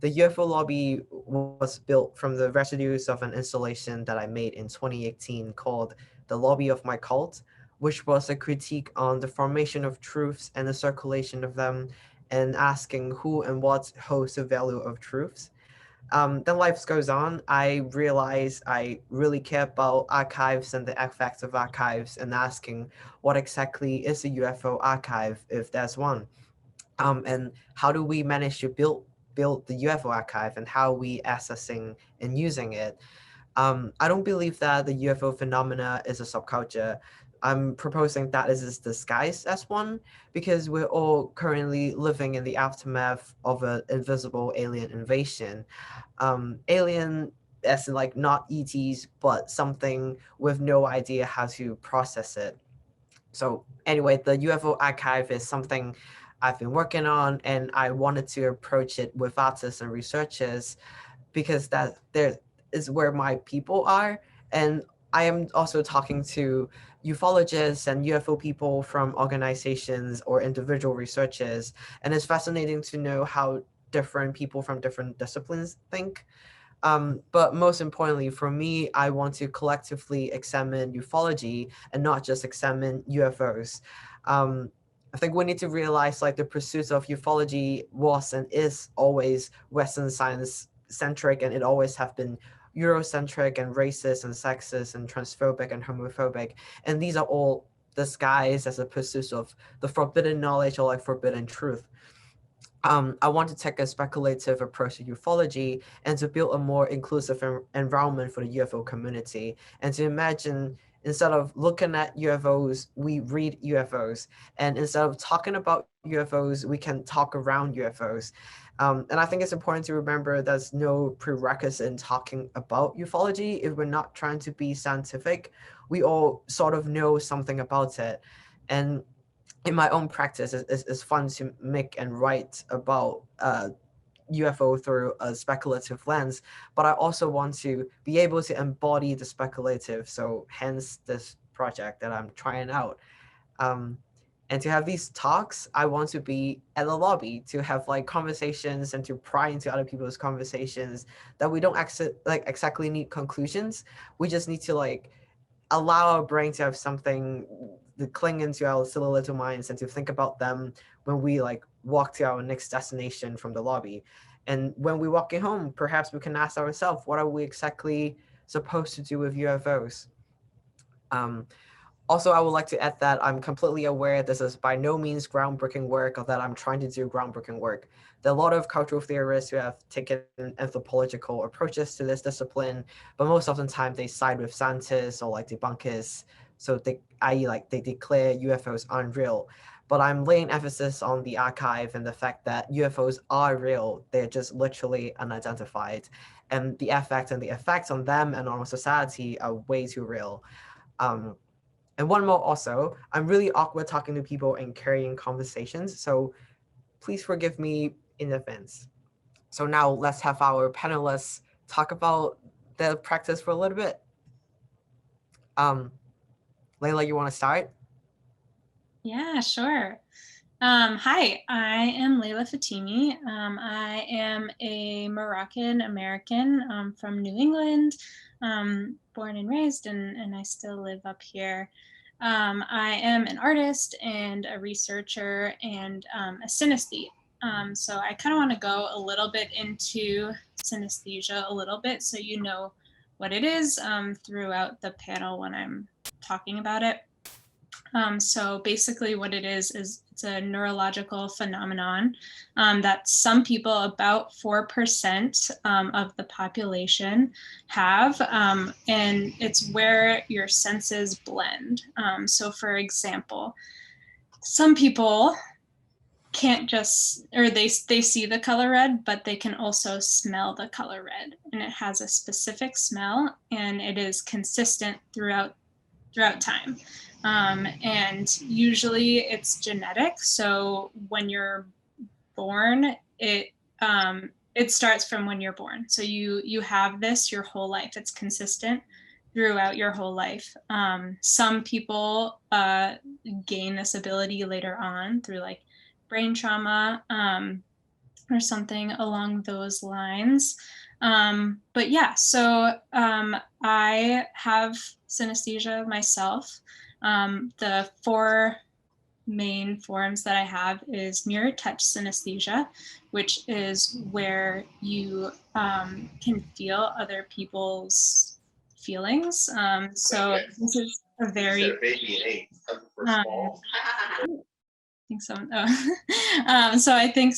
The UFO Lobby was built from the residues of an installation that I made in 2018 called The Lobby of My Cult, which was a critique on the formation of truths and the circulation of them, and asking who and what holds the value of truths. Then life goes on. I realize I really care about archives and the effects of archives, and asking what exactly is a UFO archive, if there's one, and how do we manage to build the UFO archive, and how we accessing and using it. I don't believe that the UFO phenomena is a subculture. I'm proposing that it is disguised as one, because we're all currently living in the aftermath of an invisible alien invasion. Alien as in like not ETs, but something with no idea how to process it. So anyway, the UFO archive is something I've been working on, and I wanted to approach it with artists and researchers because that there is where my people are. And I am also talking to ufologists and UFO people from organizations or individual researchers. And it's fascinating to know how different people from different disciplines think. But most importantly, for me, I want to collectively examine ufology and not just examine UFOs. Um, I think we need to realize like the pursuit of ufology was and is always Western science centric, and it always have been Eurocentric and racist and sexist and transphobic and homophobic. And these are all disguised as a pursuit of the forbidden knowledge or like forbidden truth. I want to take a speculative approach to ufology and to build a more inclusive environment for the UFO community, and to imagine instead of looking at UFOs, we read UFOs, and instead of talking about UFOs, we can talk around UFOs. And I think it's important to remember there's no prerequisite in talking about ufology if we're not trying to be scientific. We all sort of know something about it. And in my own practice, it's fun to make and write about UFO through a speculative lens, but I also want to be able to embody the speculative. So hence this project that I'm trying out. Um, and to have these talks, I want to be at the lobby to have like conversations and to pry into other people's conversations that we don't like exactly need conclusions. We just need to like allow our brain to have something to cling into our silly little minds and to think about them when we like walk to our next destination from the lobby. And when we're walking home, perhaps we can ask ourselves, what are we exactly supposed to do with UFOs? Um, Also, I would like to add that I'm completely aware this is by no means groundbreaking work or that I'm trying to do groundbreaking work. There are a lot of cultural theorists who have taken anthropological approaches to this discipline, but most of the time they side with scientists or like debunkers. So they, i.e., like they declare UFOs aren't real. But I'm laying emphasis on the archive and the fact that UFOs are real. They're just literally unidentified. And the effects on them and on society are way too real. Um, and one more also, I'm really awkward talking to people and carrying conversations, so please forgive me in advance. So now let's have our panelists talk about the practice for a little bit. Um, Laila, you want to start? Yeah, sure. Hi, I am Laila Fatimi. I am a Moroccan American from New England, born and raised, and I still live up here. I am an artist and a researcher and a synesthete. So I kind of want to go a little bit into synesthesia a little bit so you know what it is throughout the panel when I'm talking about it. So basically, what it is it's a neurological phenomenon that some people, about 4% of the population, have, and it's where your senses blend. So, for example, some people can't just, or they see the color red, but they can also smell the color red, and it has a specific smell, and it is consistent throughout time. And usually it's genetic. So when you're born, it starts from when you're born. So you have this your whole life. It's consistent throughout your whole life. Some people gain this ability later on through like brain trauma. or something along those lines. But yeah, so I have synesthesia myself. The four main forms that I have is mirror touch synesthesia, which is where you can feel other people's feelings. So this is a very I think so. So I think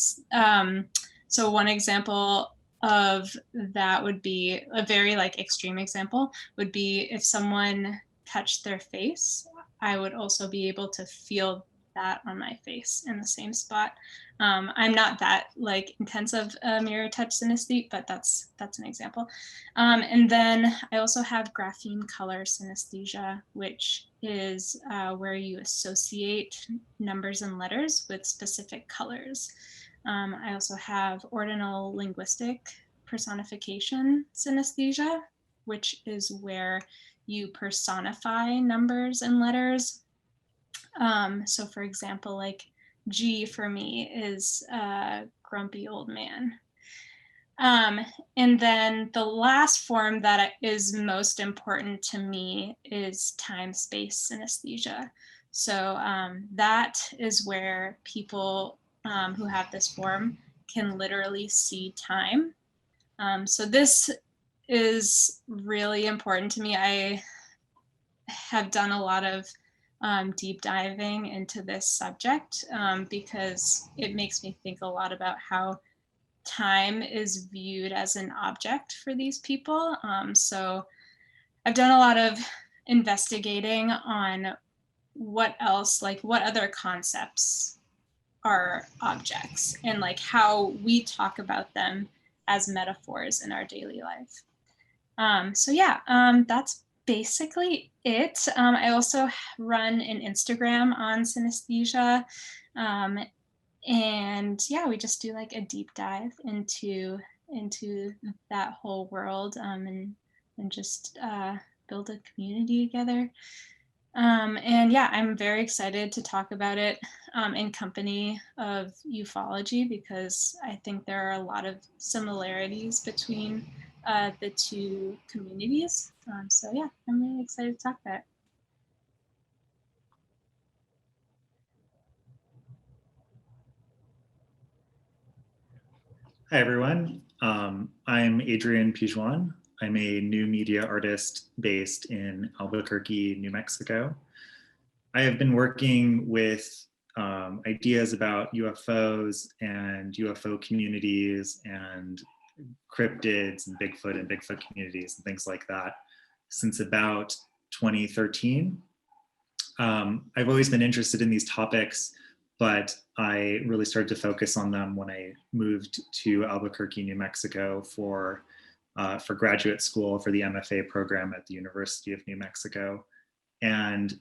so. One example of that would be a very like extreme example would be if someone touched their face, I would also be able to feel that on my face in the same spot. I'm not that like intensive mirror touch synesthete, but that's an example. And then I also have grapheme color synesthesia, which is where you associate numbers and letters with specific colors. I also have ordinal linguistic personification synesthesia, which is where you personify numbers and letters. So for example, like G for me is a grumpy old man. Um, and then the last form that is most important to me is time-space synesthesia. So that is where people who have this form can literally see time. So this is really important to me. I have done a lot of deep diving into this subject because it makes me think a lot about how time is viewed as an object for these people. So I've done a lot of investigating on what else, like what other concepts are objects and like how we talk about them as metaphors in our daily life. So yeah, that's basically it. I also run an Instagram on synesthesia. Um, and yeah, we just do like a deep dive into that whole world and just build a community together. And yeah, I'm very excited to talk about it in company of ufology because I think there are a lot of similarities between the two communities. So yeah, I'm really excited to talk about it. Hi, everyone. I'm Adrian Pijoan. I'm a new media artist based in Albuquerque, New Mexico. I have been working with ideas about UFOs and UFO communities and cryptids and Bigfoot communities and things like that since about 2013. I've always been interested in these topics, but I really started to focus on them when I moved to Albuquerque, New Mexico for graduate school for the MFA program at the University of New Mexico, and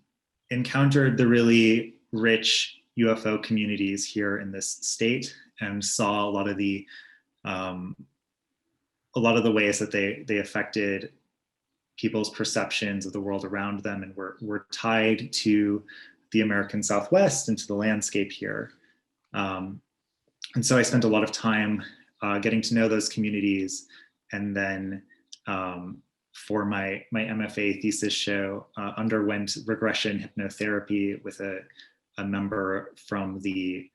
encountered the really rich UFO communities here in this state, and saw a lot of the ways that they affected people's perceptions of the world around them, and were tied to the American Southwest and to the landscape here. And so I spent a lot of time getting to know those communities, and then for my MFA thesis show, underwent regression hypnotherapy with a member from the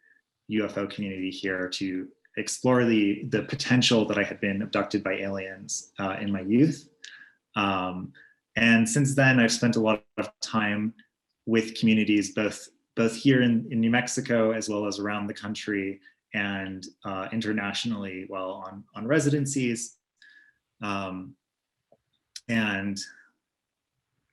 UFO community here to explore the potential that I had been abducted by aliens in my youth. And since then, I've spent a lot of time with communities, both here in New Mexico as well as around the country and internationally while on residencies. And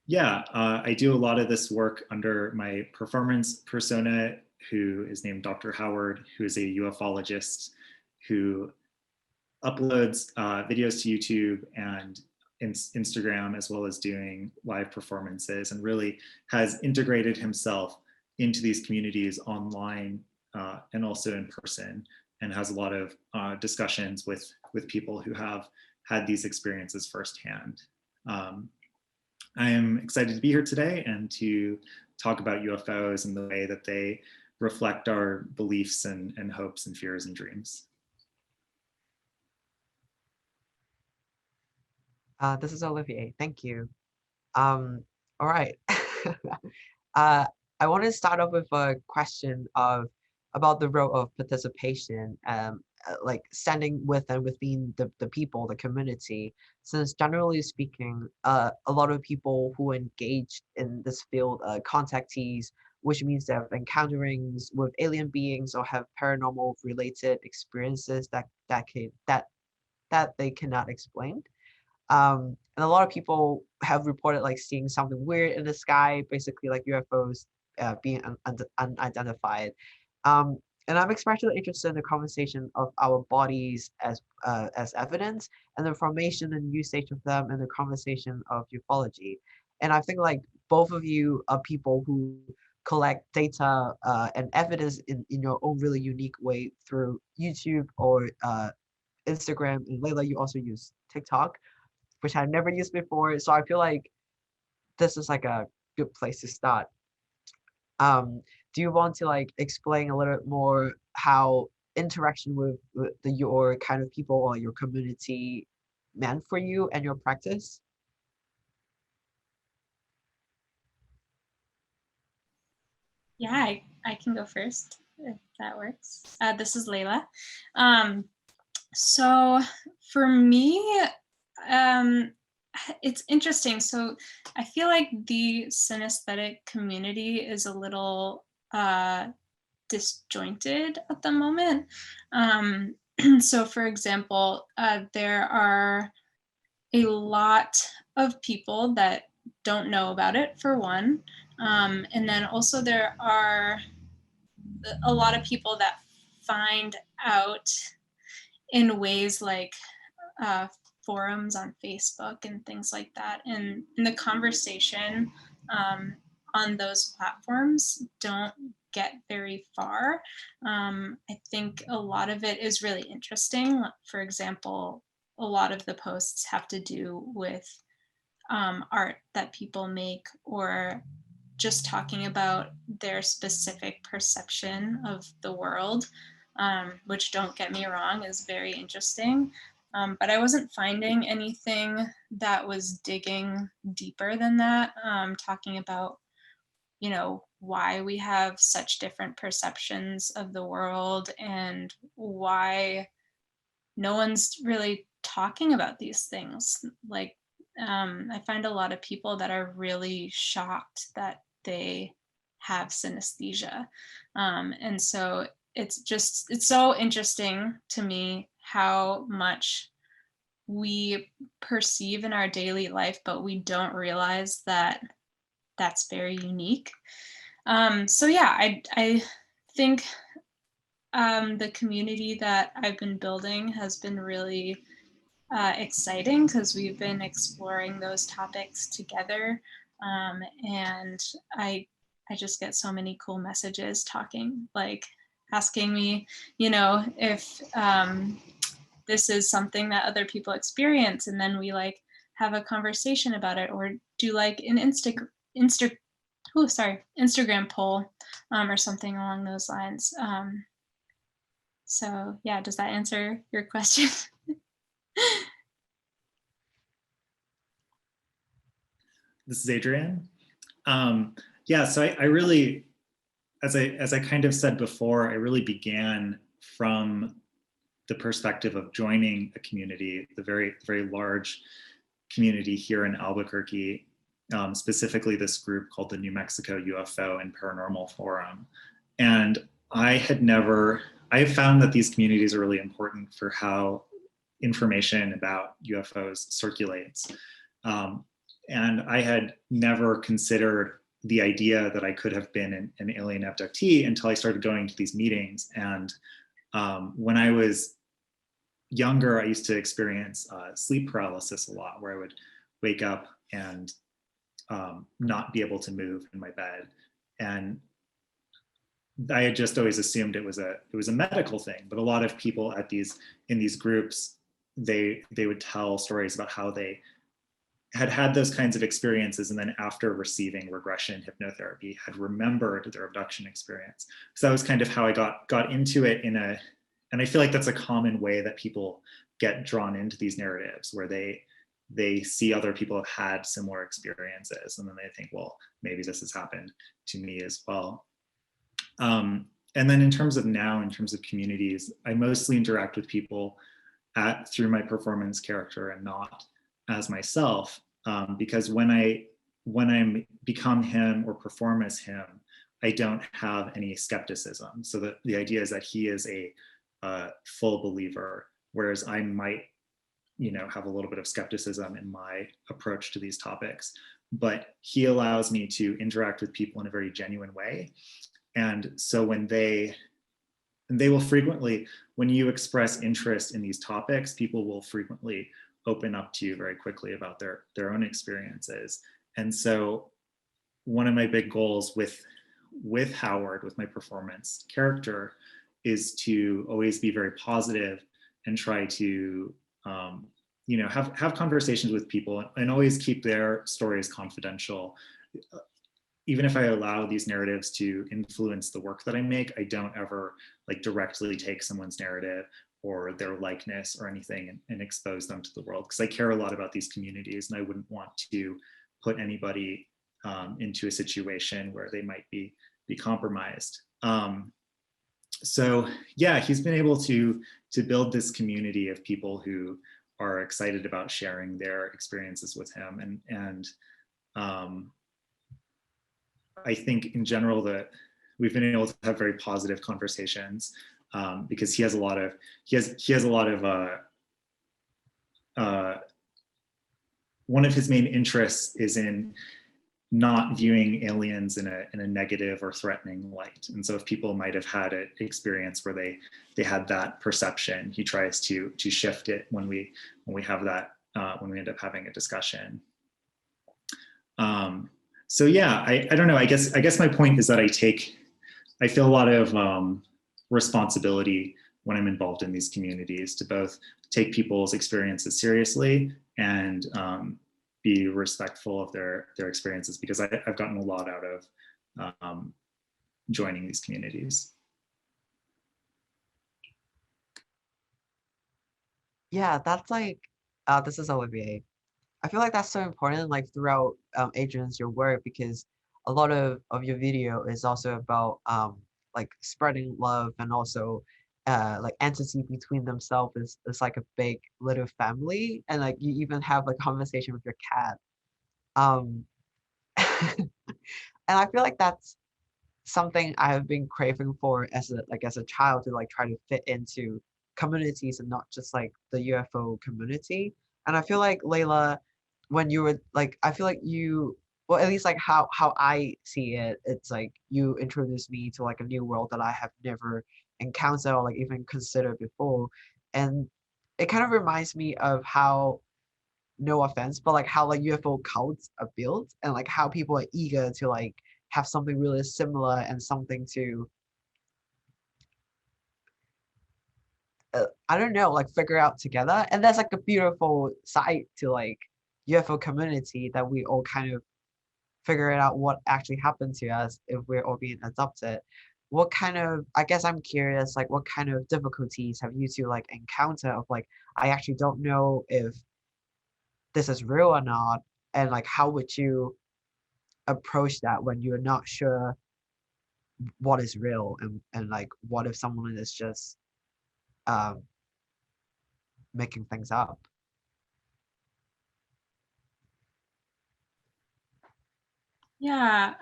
yeah, I do a lot of this work under my performance persona, who is named Dr. Howard, who is a ufologist who uploads videos to YouTube and Instagram, as well as doing live performances, and really has integrated himself into these communities online and also in person, and has a lot of discussions with people who have had these experiences firsthand. I am excited to be here today and to talk about UFOs and the way that they reflect our beliefs and hopes and fears and dreams. This is Olivier. Thank you. All right. uh, I want to start off with a question of about the role of participation, like standing with and within the people, the community. Since generally speaking, a lot of people who engage in this field, contactees, which means they have encounterings with alien beings or have paranormal related experiences that they cannot explain. And a lot of people have reported like seeing something weird in the sky, basically like UFOs being unidentified. And I'm especially interested in the conversation of our bodies as evidence and the formation and usage of them and the conversation of ufology. And I think like both of you are people who collect data and evidence in your own really unique way through YouTube or Instagram. And Layla, you also use TikTok, which I've never used before. So I feel like this is like a good place to start. Do you want to like explain a little bit more how interaction with your kind of people or your community meant for you and your practice? Yeah, I can go first if that works. This is Layla. So for me, it's interesting. So I feel like the synesthetic community is a little disjointed at the moment. So for example, there are a lot of people that don't know about it, for one. And then also there are a lot of people that find out in ways like forums on Facebook and things like that. And the conversation on those platforms don't get very far. I think a lot of it is really interesting. For example, a lot of the posts have to do with art that people make, or just talking about their specific perception of the world, which, don't get me wrong, is very interesting. But I wasn't finding anything that was digging deeper than that, talking about, you know, why we have such different perceptions of the world and why no one's really talking about these things. Like, I find a lot of people that are really shocked that they have synesthesia. And so it's so interesting to me how much we perceive in our daily life, but we don't realize that that's very unique. So yeah, I think the community that I've been building has been really exciting because we've been exploring those topics together. And I just get so many cool messages talking, like asking me, you know, if this is something that other people experience, and then we like have a conversation about it, or do like an Instagram poll or something along those lines. So yeah, does that answer your question? This is Adrian. Yeah, so I really, as I kind of said before, I really began from the perspective of joining a community, the very large community here in Albuquerque, specifically this group called the New Mexico UFO and Paranormal Forum. And I found that these communities are really important for how information about UFOs circulates. And I had never considered the idea that I could have been an alien abductee until I started going to these meetings. And when I was younger, I used to experience sleep paralysis a lot, where I would wake up and not be able to move in my bed. And I had just always assumed it was a medical thing. But a lot of people in these groups, they would tell stories about how they had those kinds of experiences, and then after receiving regression hypnotherapy had remembered their abduction experience. So that was kind of how I got into it and I feel like that's a common way that people get drawn into these narratives, where they they see other people have had similar experiences, and then they think, well, maybe this has happened to me as well. And then in terms of communities, I mostly interact with people through my performance character and not as myself, because when I become him or perform as him, I don't have any skepticism. So the idea is that he is a full believer, whereas I might, have a little bit of skepticism in my approach to these topics. But he allows me to interact with people in a very genuine way. And so when they will frequently, when you express interest in these topics, people will frequently open up to you very quickly about their own experiences. And so one of my big goals with Howard, with my performance character, is to always be very positive and try to have conversations with people and always keep their stories confidential. Even if I allow these narratives to influence the work that I make, I don't ever directly take someone's narrative or their likeness or anything and expose them to the world, because I care a lot about these communities and I wouldn't want to put anybody into a situation where they might be compromised. So yeah, he's been able to build this community of people who are excited about sharing their experiences with him, and I think in general that we've been able to have very positive conversations, because he has a lot of one of his main interests is in not viewing aliens in a negative or threatening light. And so if people might have had an experience where they had that perception, he tries to shift it when we have that, when we end up having a discussion. So yeah, I don't know, I guess my point is that I feel a lot of responsibility when I'm involved in these communities to both take people's experiences seriously and be respectful of their experiences, because I've gotten a lot out of joining these communities. Yeah, that's this is Olivier. I feel like that's so important, throughout Adrian's your work, because a lot of your video is also about spreading love, and also entity between themselves is like a big little family, and you even have a conversation with your cat. And I feel like that's something I have been craving for as a child, to try to fit into communities and not just the UFO community. And I feel like Laila, when you were I feel like you, well, at least how I see it, it's you introduced me to a new world that I have never encountered or even considered before. And it kind of reminds me of how, no offense, but how UFO cults are built, and how people are eager to have something really similar and something to I don't know, figure out together. And that's a beautiful side to UFO community, that we all kind of figure it out what actually happened to us if we're all being adopted. What kind of, I guess I'm curious, what kind of difficulties have you two encounter of I actually don't know if this is real or not, and how would you approach that when you're not sure what is real, and what if someone is just um making things up? Yeah,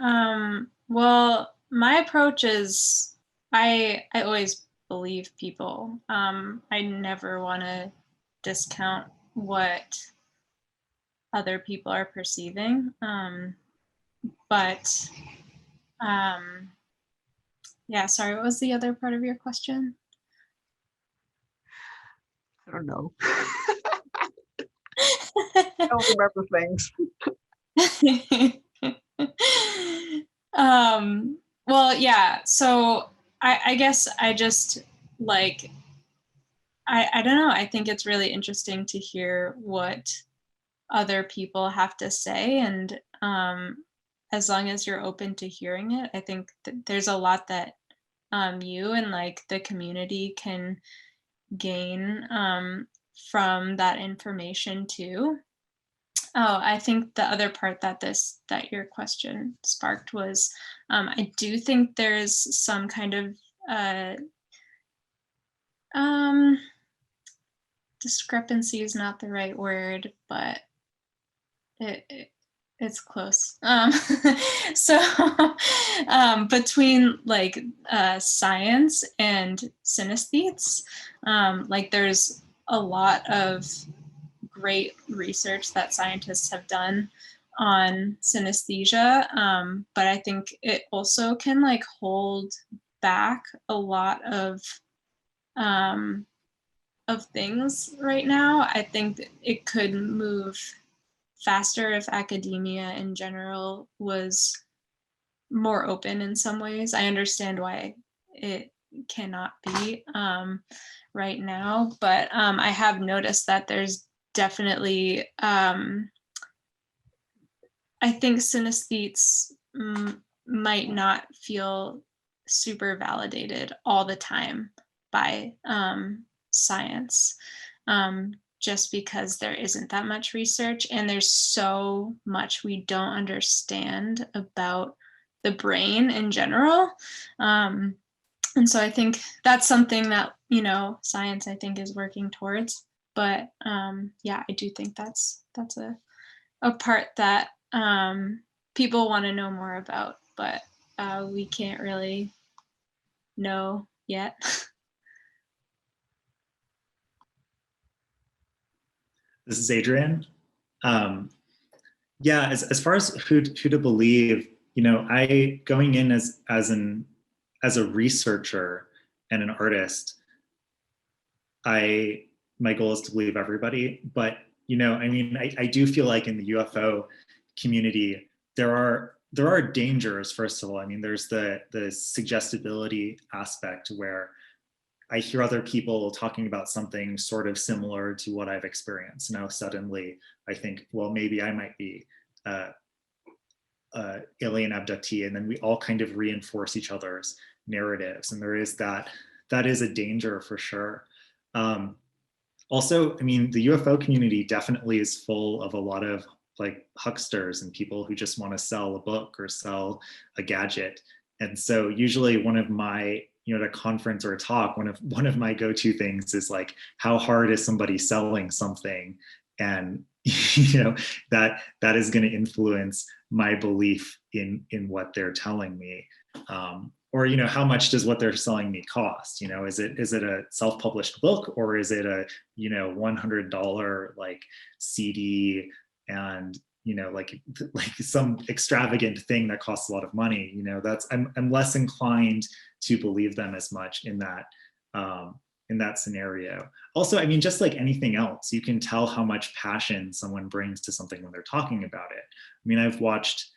well, my approach is I always believe people. I never want to discount what other people are perceiving. But yeah, sorry, what was the other part of your question? I don't know. I don't remember things. Well, yeah, so I guess I just I don't know, I think it's really interesting to hear what other people have to say, and as long as you're open to hearing it, I think there's a lot that you and the community can gain from that information too. Oh, I think the other part that your question sparked was, I do think there's some kind of um, discrepancy is not the right word, but it's close. So between like science and synesthetes, like there's a lot of great research that scientists have done on synesthesia, but I think it also can like hold back a lot of things right now. I think it could move faster if academia in general was more open in some ways. I understand why it cannot be right now, but I have noticed that there's definitely, I think synesthetes might not feel super validated all the time by science, just because there isn't that much research and there's so much we don't understand about the brain in general. And so I think that's something that, you know, science I think is working towards. But yeah, I do think that's a part that people want to know more about, but we can't really know yet. This is Adrian. Yeah, as far as who to believe, you know, I going in as a researcher and an artist, my goal is to believe everybody. But you know, I mean, I do feel like in the UFO community, there are dangers. First of all, I mean, there's the suggestibility aspect where I hear other people talking about something sort of similar to what I've experienced. Now suddenly I think, well, maybe I might be alien abductee, and then we all kind of reinforce each other's narratives. And there is that is a danger for sure. Also, I mean, the UFO community definitely is full of a lot of like hucksters and people who just want to sell a book or sell a gadget. And so usually one of my, you know, at a conference or a talk, one of my go-to things is like, how hard is somebody selling something? And you know, that is going to influence my belief in what they're telling me. Or, you know, how much does what they're selling me cost? You know, is it a self-published book, or is it a, you know, $100 like CD, and you know, like some extravagant thing that costs a lot of money? You know, that's I'm less inclined to believe them as much in that scenario. Also, I mean, just like anything else, you can tell how much passion someone brings to something when they're talking about it. I mean, I've watched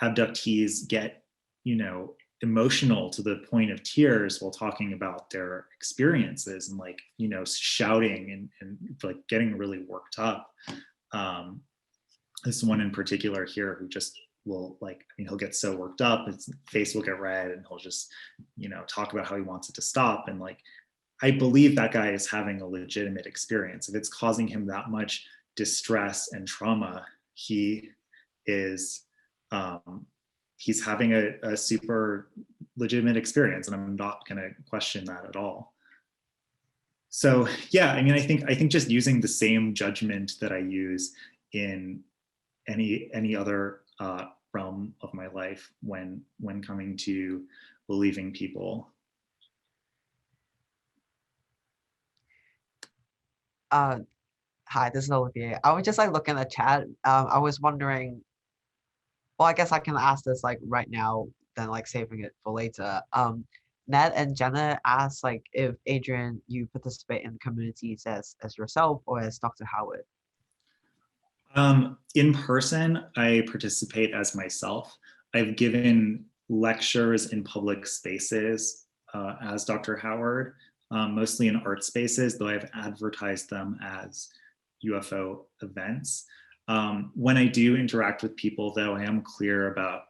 abductees get, you know, emotional to the point of tears while talking about their experiences, and like, you know, shouting and like getting really worked up. This one in particular here who just will, like, I mean, he'll get so worked up, his face will get red, and he'll just, you know, talk about how he wants it to stop. And like, I believe that guy is having a legitimate experience. If it's causing him that much distress and trauma, he is he's having a super legitimate experience, and I'm not going to question that at all. So yeah, I mean, I think just using the same judgment that I use in any other realm of my life when coming to believing people. Hi, this is Olivier. I was just like looking at the chat. I was wondering, well, I guess I can ask this like right now, then like saving it for later. Ned and Jenna asked like if Adrian, you participate in communities as yourself or as Dr. Howard. In person, I participate as myself. I've given lectures in public spaces as Dr. Howard, mostly in art spaces, though I've advertised them as UFO events. When I do interact with people, though, I am clear about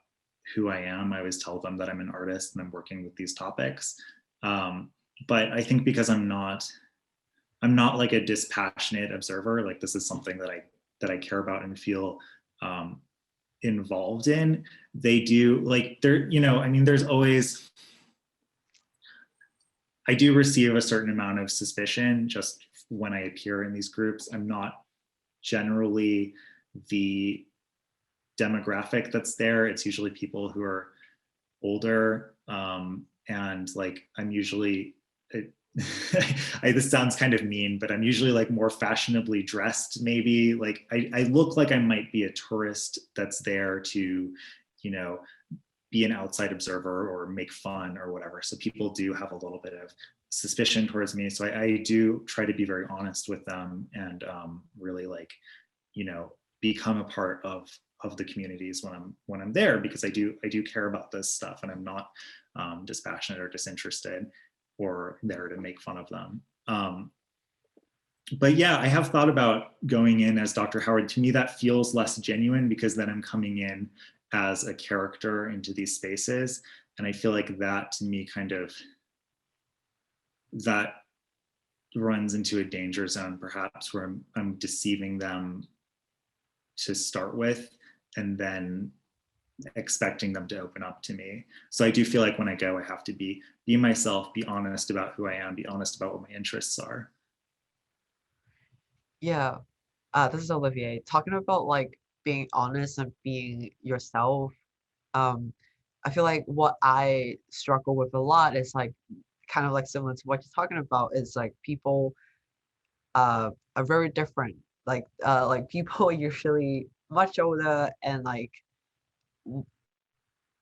who I am. I always tell them that I'm an artist and I'm working with these topics. But I think because I'm not like a dispassionate observer, like this is something that that I care about and feel involved in, they do, like, there, you know, I mean, there's always, I do receive a certain amount of suspicion just when I appear in these groups. I'm not generally the demographic that's there. It's usually people who are older, and like I'm usually this sounds kind of mean, but I'm usually like more fashionably dressed, maybe. Like I look like I might be a tourist that's there to, you know, be an outside observer or make fun or whatever. So people do have a little bit of suspicion towards me. So I do try to be very honest with them and really, like, you know, become a part of the communities when I'm there, because I do care about this stuff, and I'm not dispassionate or disinterested or there to make fun of them. But yeah, I have thought about going in as Dr. Howard. To me, that feels less genuine, because then I'm coming in as a character into these spaces. And I feel like that, to me, kind of, that runs into a danger zone, perhaps, where I'm deceiving them to start with, and then expecting them to open up to me. So I do feel like when I go, I have to be myself, be honest about who I am, be honest about what my interests are. Yeah, this is Olivier. Talking about like being honest and being yourself. Um, I feel like what I struggle with a lot is like kind of like similar to what you're talking about, is like people are very different. Like people are usually much older and w-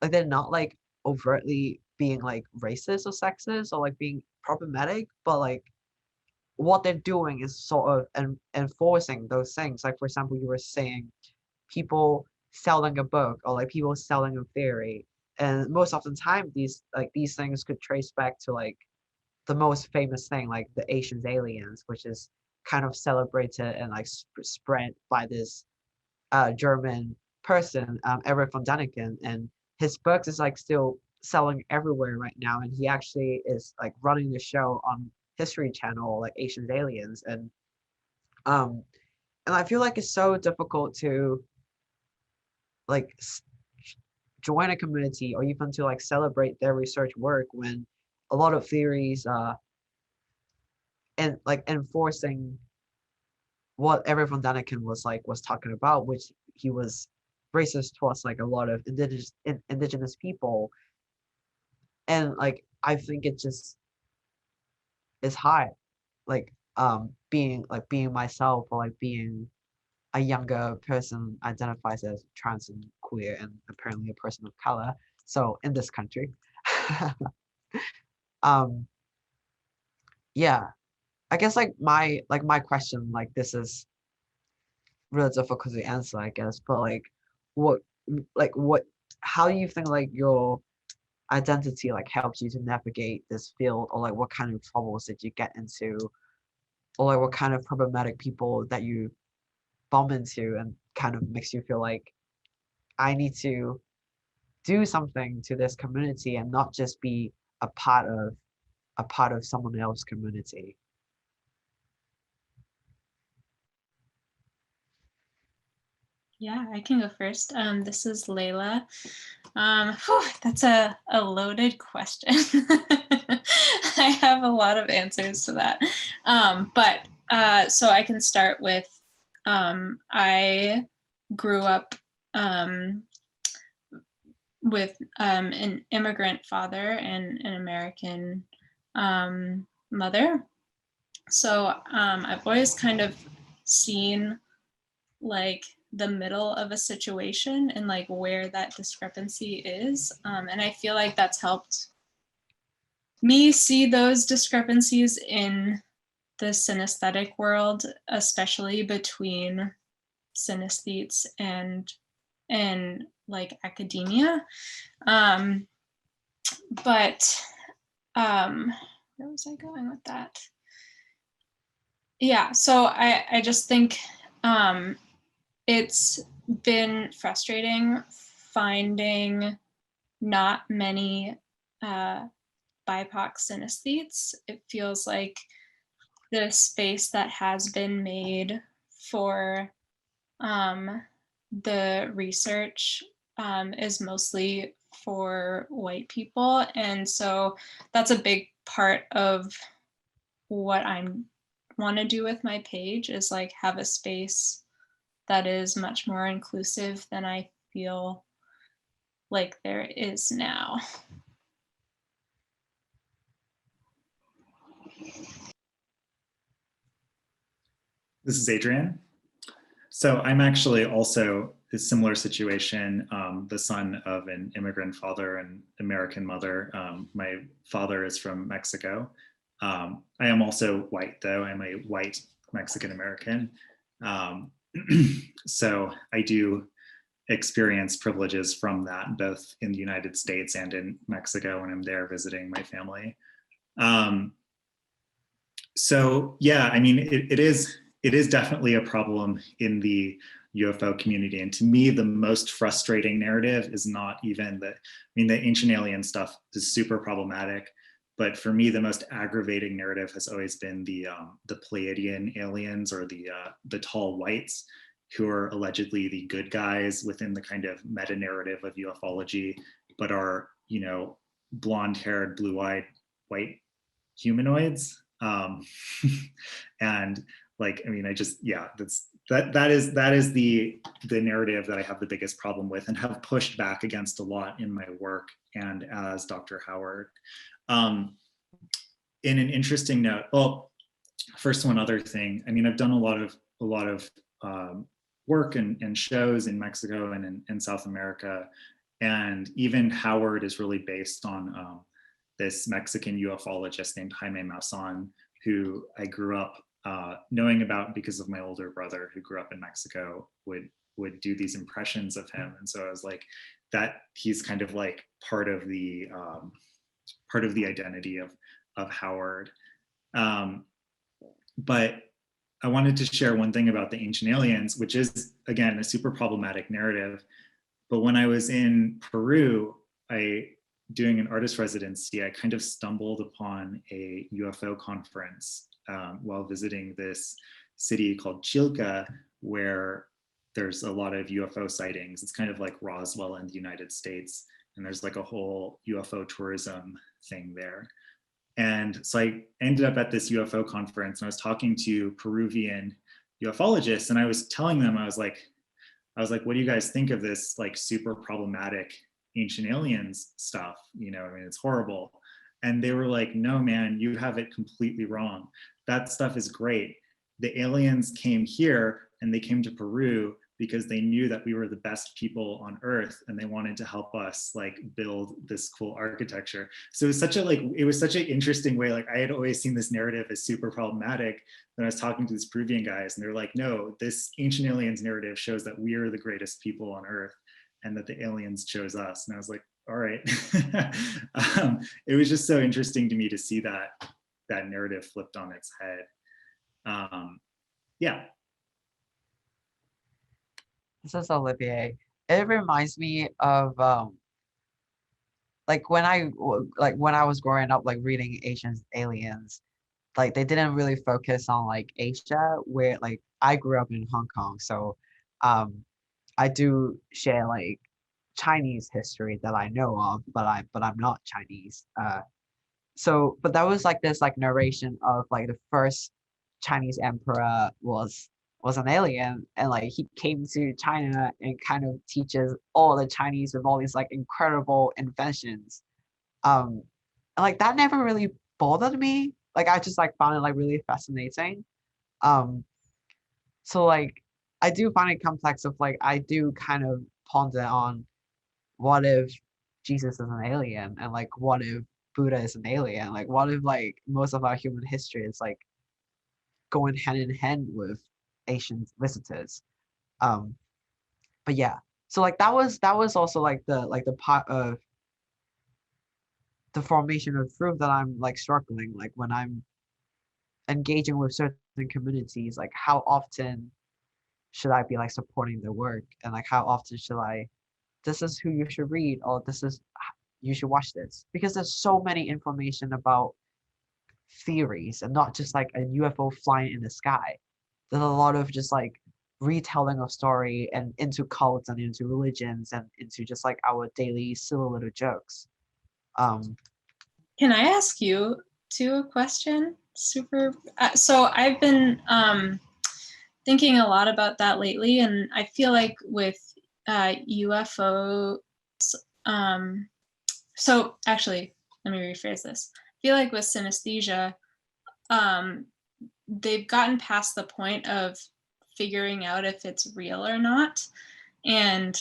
like they're not like overtly being like racist or sexist or like being problematic, but like what they're doing is sort of enforcing those things. Like for example, you were saying people selling a book or like people selling a theory, and most often time these things could trace back to like the most famous thing, like the Asian aliens, which is kind of celebrated and like spread by this German person, Erich von Däniken, and his books is like still selling everywhere right now, and he actually is like running the show on History Channel, like Asian aliens, um, and I feel like it's so difficult to like join a community or even to like celebrate their research work when a lot of theories and like enforcing what Erich von Däniken was talking about, which he was racist towards like a lot of indigenous people, and like I think it just is hard, like being myself or like being a younger person identifies as trans and queer and apparently a person of color. So in this country, um, yeah, I guess like my question, like this is really difficult to answer, I guess, but what what how do you think like your identity like helps you to navigate this field, or like what kind of troubles did you get into, or like what kind of problematic people that you bump into and kind of makes you feel like I need to do something to this community and not just be a part of someone else's community. Yeah, I can go first. This is Laila. That's a loaded question. I have a lot of answers to that. But so I can start with, I grew up with an immigrant father and an American mother. So I've always kind of seen like the middle of a situation and like where that discrepancy is. And I feel like that's helped me see those discrepancies in the synesthetic world, especially between synesthetes and like academia. But where was I going with that? Yeah, so I just think it's been frustrating finding not many BIPOC synesthetes. It feels like the space that has been made for the research is mostly for white people. And so that's a big part of what I want to do with my page, is like have a space that is much more inclusive than I feel like there is now. This is Adrian. So I'm actually also a similar situation, the son of an immigrant father and American mother. My father is from Mexico. I am also white, though. I'm a white Mexican American. So I do experience privileges from that, both in the United States and in Mexico when I'm there visiting my family. So yeah, I mean, it is definitely a problem in the UFO community. And to me, the most frustrating narrative is not even the ancient alien stuff is super problematic. But for me, the most aggravating narrative has always been the Pleiadian aliens, or the tall whites, who are allegedly the good guys within the kind of meta narrative of ufology, but are, blonde-haired, blue-eyed white humanoids. And like, I mean, that is the narrative that I have the biggest problem with, and have pushed back against a lot in my work and as Dr. Howard. In an interesting note, well, first, one other thing. I mean, I've done a lot of work and shows in Mexico and in South America, and even Howard is really based on this Mexican ufologist named Jaime Maussan, who I grew up knowing about because of my older brother, who grew up in Mexico, would do these impressions of him. And so I was like, that he's kind of like part of the identity of Howard. But I wanted to share one thing about the ancient aliens, which is, again, a super problematic narrative. But when I was in Peru, doing an artist residency, I kind of stumbled upon a UFO conference while visiting this city called Chilca, where there's a lot of UFO sightings. It's kind of like Roswell in the United States, and there's like a whole UFO tourism thing there. And so I ended up at this UFO conference, and I was talking to Peruvian ufologists, and I was telling them, I was like, what do you guys think of this like super problematic ancient aliens stuff? I mean, it's horrible. And they were like, no, man, you have it completely wrong. That stuff is great. The aliens came here, and they came to Peru because they knew that we were the best people on earth, and they wanted to help us like build this cool architecture. So it was such an interesting way. Like, I had always seen this narrative as super problematic. Then I was talking to these Peruvian guys, and they're like, no, this ancient aliens narrative shows that we are the greatest people on earth, and that the aliens chose us. And I was like, all right. It was just so interesting to me to see that narrative flipped on its head. Yeah. This is Olivier. It reminds me of like when I was growing up, like reading Ancient Aliens, like they didn't really focus on like Asia, where like I grew up in Hong Kong, so I do share like Chinese history that I know of, but I'm not Chinese. But that was like this like narration of like the first Chinese emperor was an alien, and like he came to China and kind of teaches all the Chinese with all these like incredible inventions. And like that never really bothered me. Like I just like found it like really fascinating. So like I do find it complex of like I do kind of ponder on what if Jesus is an alien, and like what if Buddha is an alien? Like what if like most of our human history is like going hand in hand with Asian visitors? But yeah, so like that was also like the part of the formation of truth that I'm like struggling, like when I'm engaging with certain communities, like how often should I be like supporting their work, and like how often should I, this is who you should read, or this is, you should watch this, because there's so many information about theories, and not just like a UFO flying in the sky. There's a lot of just like retelling of story and into cults and into religions and into just like our daily silly little jokes. Can I ask you two a question? So I've been thinking a lot about that lately, and I feel like with UFO, so actually, let me rephrase this. I feel like with synesthesia, they've gotten past the point of figuring out if it's real or not, and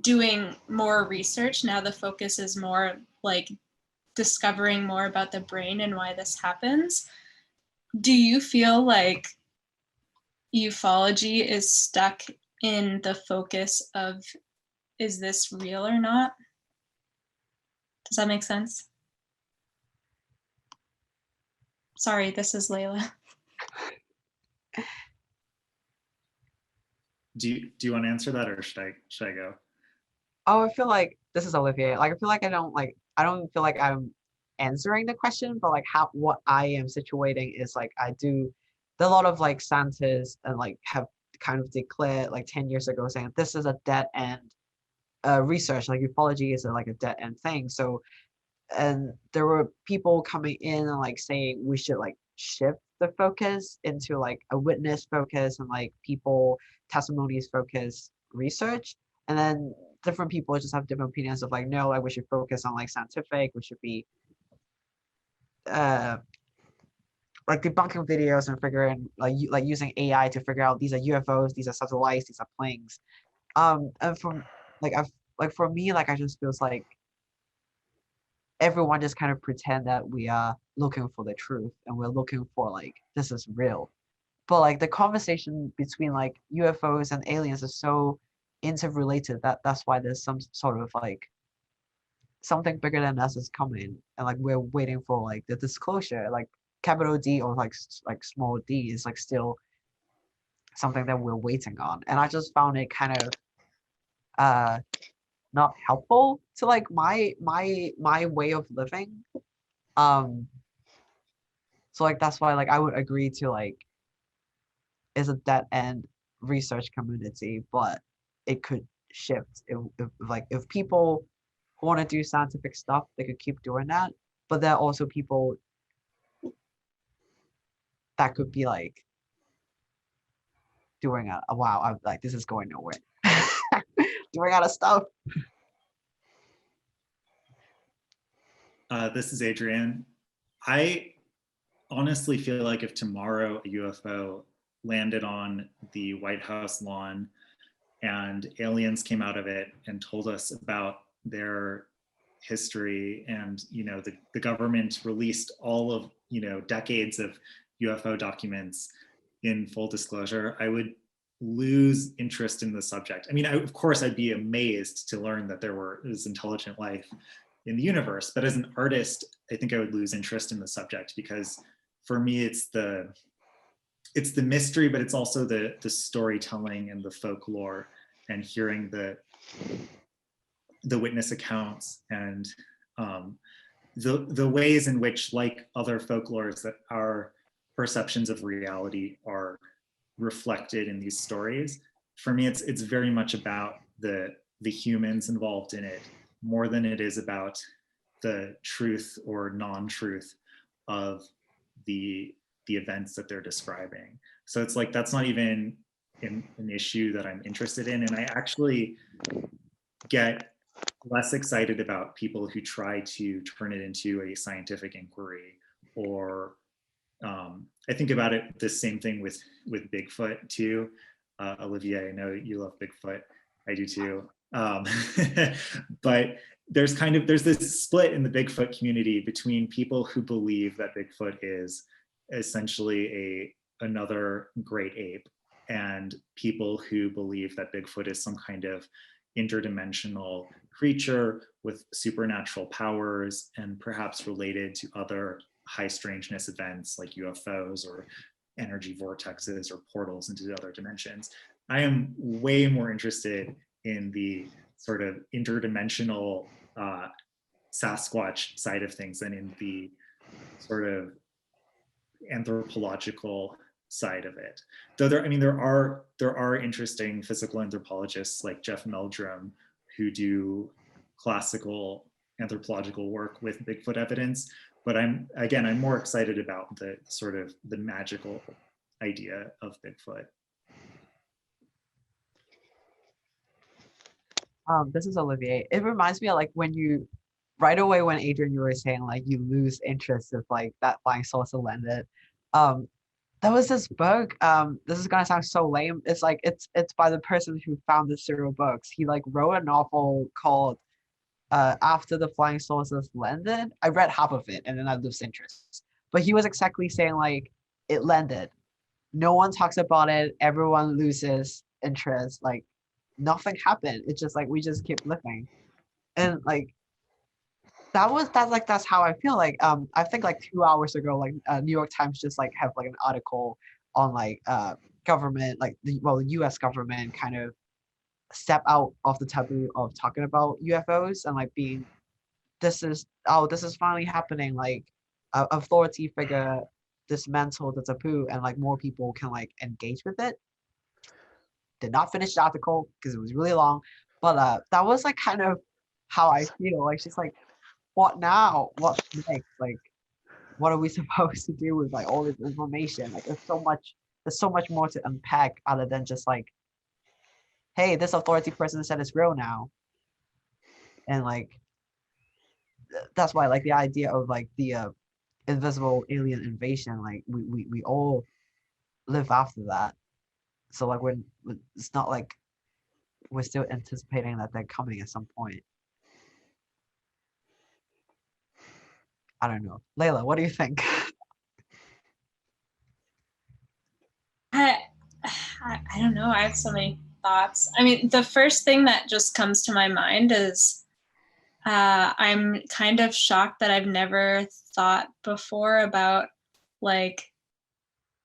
doing more research. Now the focus is more like discovering more about the brain and why this happens. Do you feel like ufology is stuck in the focus of, is this real or not? Does that make sense? Sorry, this is Laila. Do you want to answer that, or should I go? Oh, I feel like this is Olivier. Like I feel like I don't feel like I'm answering the question, but like what I am situating is like there are a lot of like scientists and like have kind of declared like 10 years ago saying this is a dead end research, like ufology is like a dead end thing. So and there were people coming in and like saying we should like shift the focus into like a witness focus and like people testimonies focus research, and then different people just have different opinions of like no, like we should focus on like scientific, we should be uh like debunking videos and figuring like using AI to figure out these are UFOs, these are satellites, these are planes. And from like I've like for me, like I just feels like everyone just kind of pretend that we are looking for the truth and we're looking for like this is real. But like the conversation between like UFOs and aliens is so interrelated that that's why there's some sort of like something bigger than us is coming, and like we're waiting for like the disclosure, like capital D or like small d is like still something that we're waiting on. And I just found it kind of uh not helpful to like my way of living. um so like that's why like I would agree to like is a dead end research community, but it could shift if people who want to do scientific stuff, they could keep doing that. But there are also people that could be like doing a wow, I'm like this is going nowhere. Doing out of stuff. This is Adrian. I honestly feel like if tomorrow a UFO landed on the White House lawn and aliens came out of it and told us about their history, and the government released all of decades of UFO documents in full disclosure, I would lose interest in the subject. I mean, of course I'd be amazed to learn that there was intelligent life in the universe, but as an artist I think I would lose interest in the subject, because for me it's the mystery, but it's also the storytelling and the folklore and hearing the witness accounts and the ways in which, like other folklores, that our perceptions of reality are reflected in these stories. For me, it's very much about the humans involved in it more than it is about the truth or non-truth of the events that they're describing. So it's like that's not even an issue that I'm interested in, and I actually get less excited about people who try to turn it into a scientific inquiry. Or I think about it the same thing with Bigfoot too. Olivier, I know you love Bigfoot. I do too. But there's this split in the Bigfoot community between people who believe that Bigfoot is essentially another great ape, and people who believe that Bigfoot is some kind of interdimensional creature with supernatural powers and perhaps related to other high strangeness events like UFOs or energy vortexes or portals into other dimensions. I am way more interested in the sort of interdimensional Sasquatch side of things than in the sort of anthropological side of it. Though there are interesting physical anthropologists like Jeff Meldrum who do classical anthropological work with Bigfoot evidence. But I'm more excited about the sort of the magical idea of Bigfoot. This is Olivier. It reminds me of like when you, right away when Adrian, you were saying like you lose interest if like that flying saucer landed. Um, there was this book. This is gonna sound so lame. It's like it's by the person who found the serial books. He like wrote a novel called After the Flying Saucers Landed. I read half of it and then I lost interest. But he was exactly saying like it landed. No one talks about it. Everyone loses interest. Like nothing happened. It's just like we just keep living. And like that's how I feel. Like I think like 2 hours ago, like New York Times just like have like an article on like government, like the US government kind of step out of the taboo of talking about UFOs and like being this is finally happening, like authority figure dismantle the taboo and like more people can like engage with it. Did not finish the article because it was really long, but that was like kind of how I feel. Like she's like, what now? What's next? Like what are we supposed to do with like all this information? Like there's so much more to unpack other than just like, hey, this authority person said it's real now. And like that's why like the idea of like the invisible alien invasion, like we all live after that. So like when it's not like we're still anticipating that they're coming at some point. I don't know. Laila, what do you think? I, I don't know. I have so many thoughts. I mean, the first thing that just comes to my mind is I'm kind of shocked that I've never thought before about like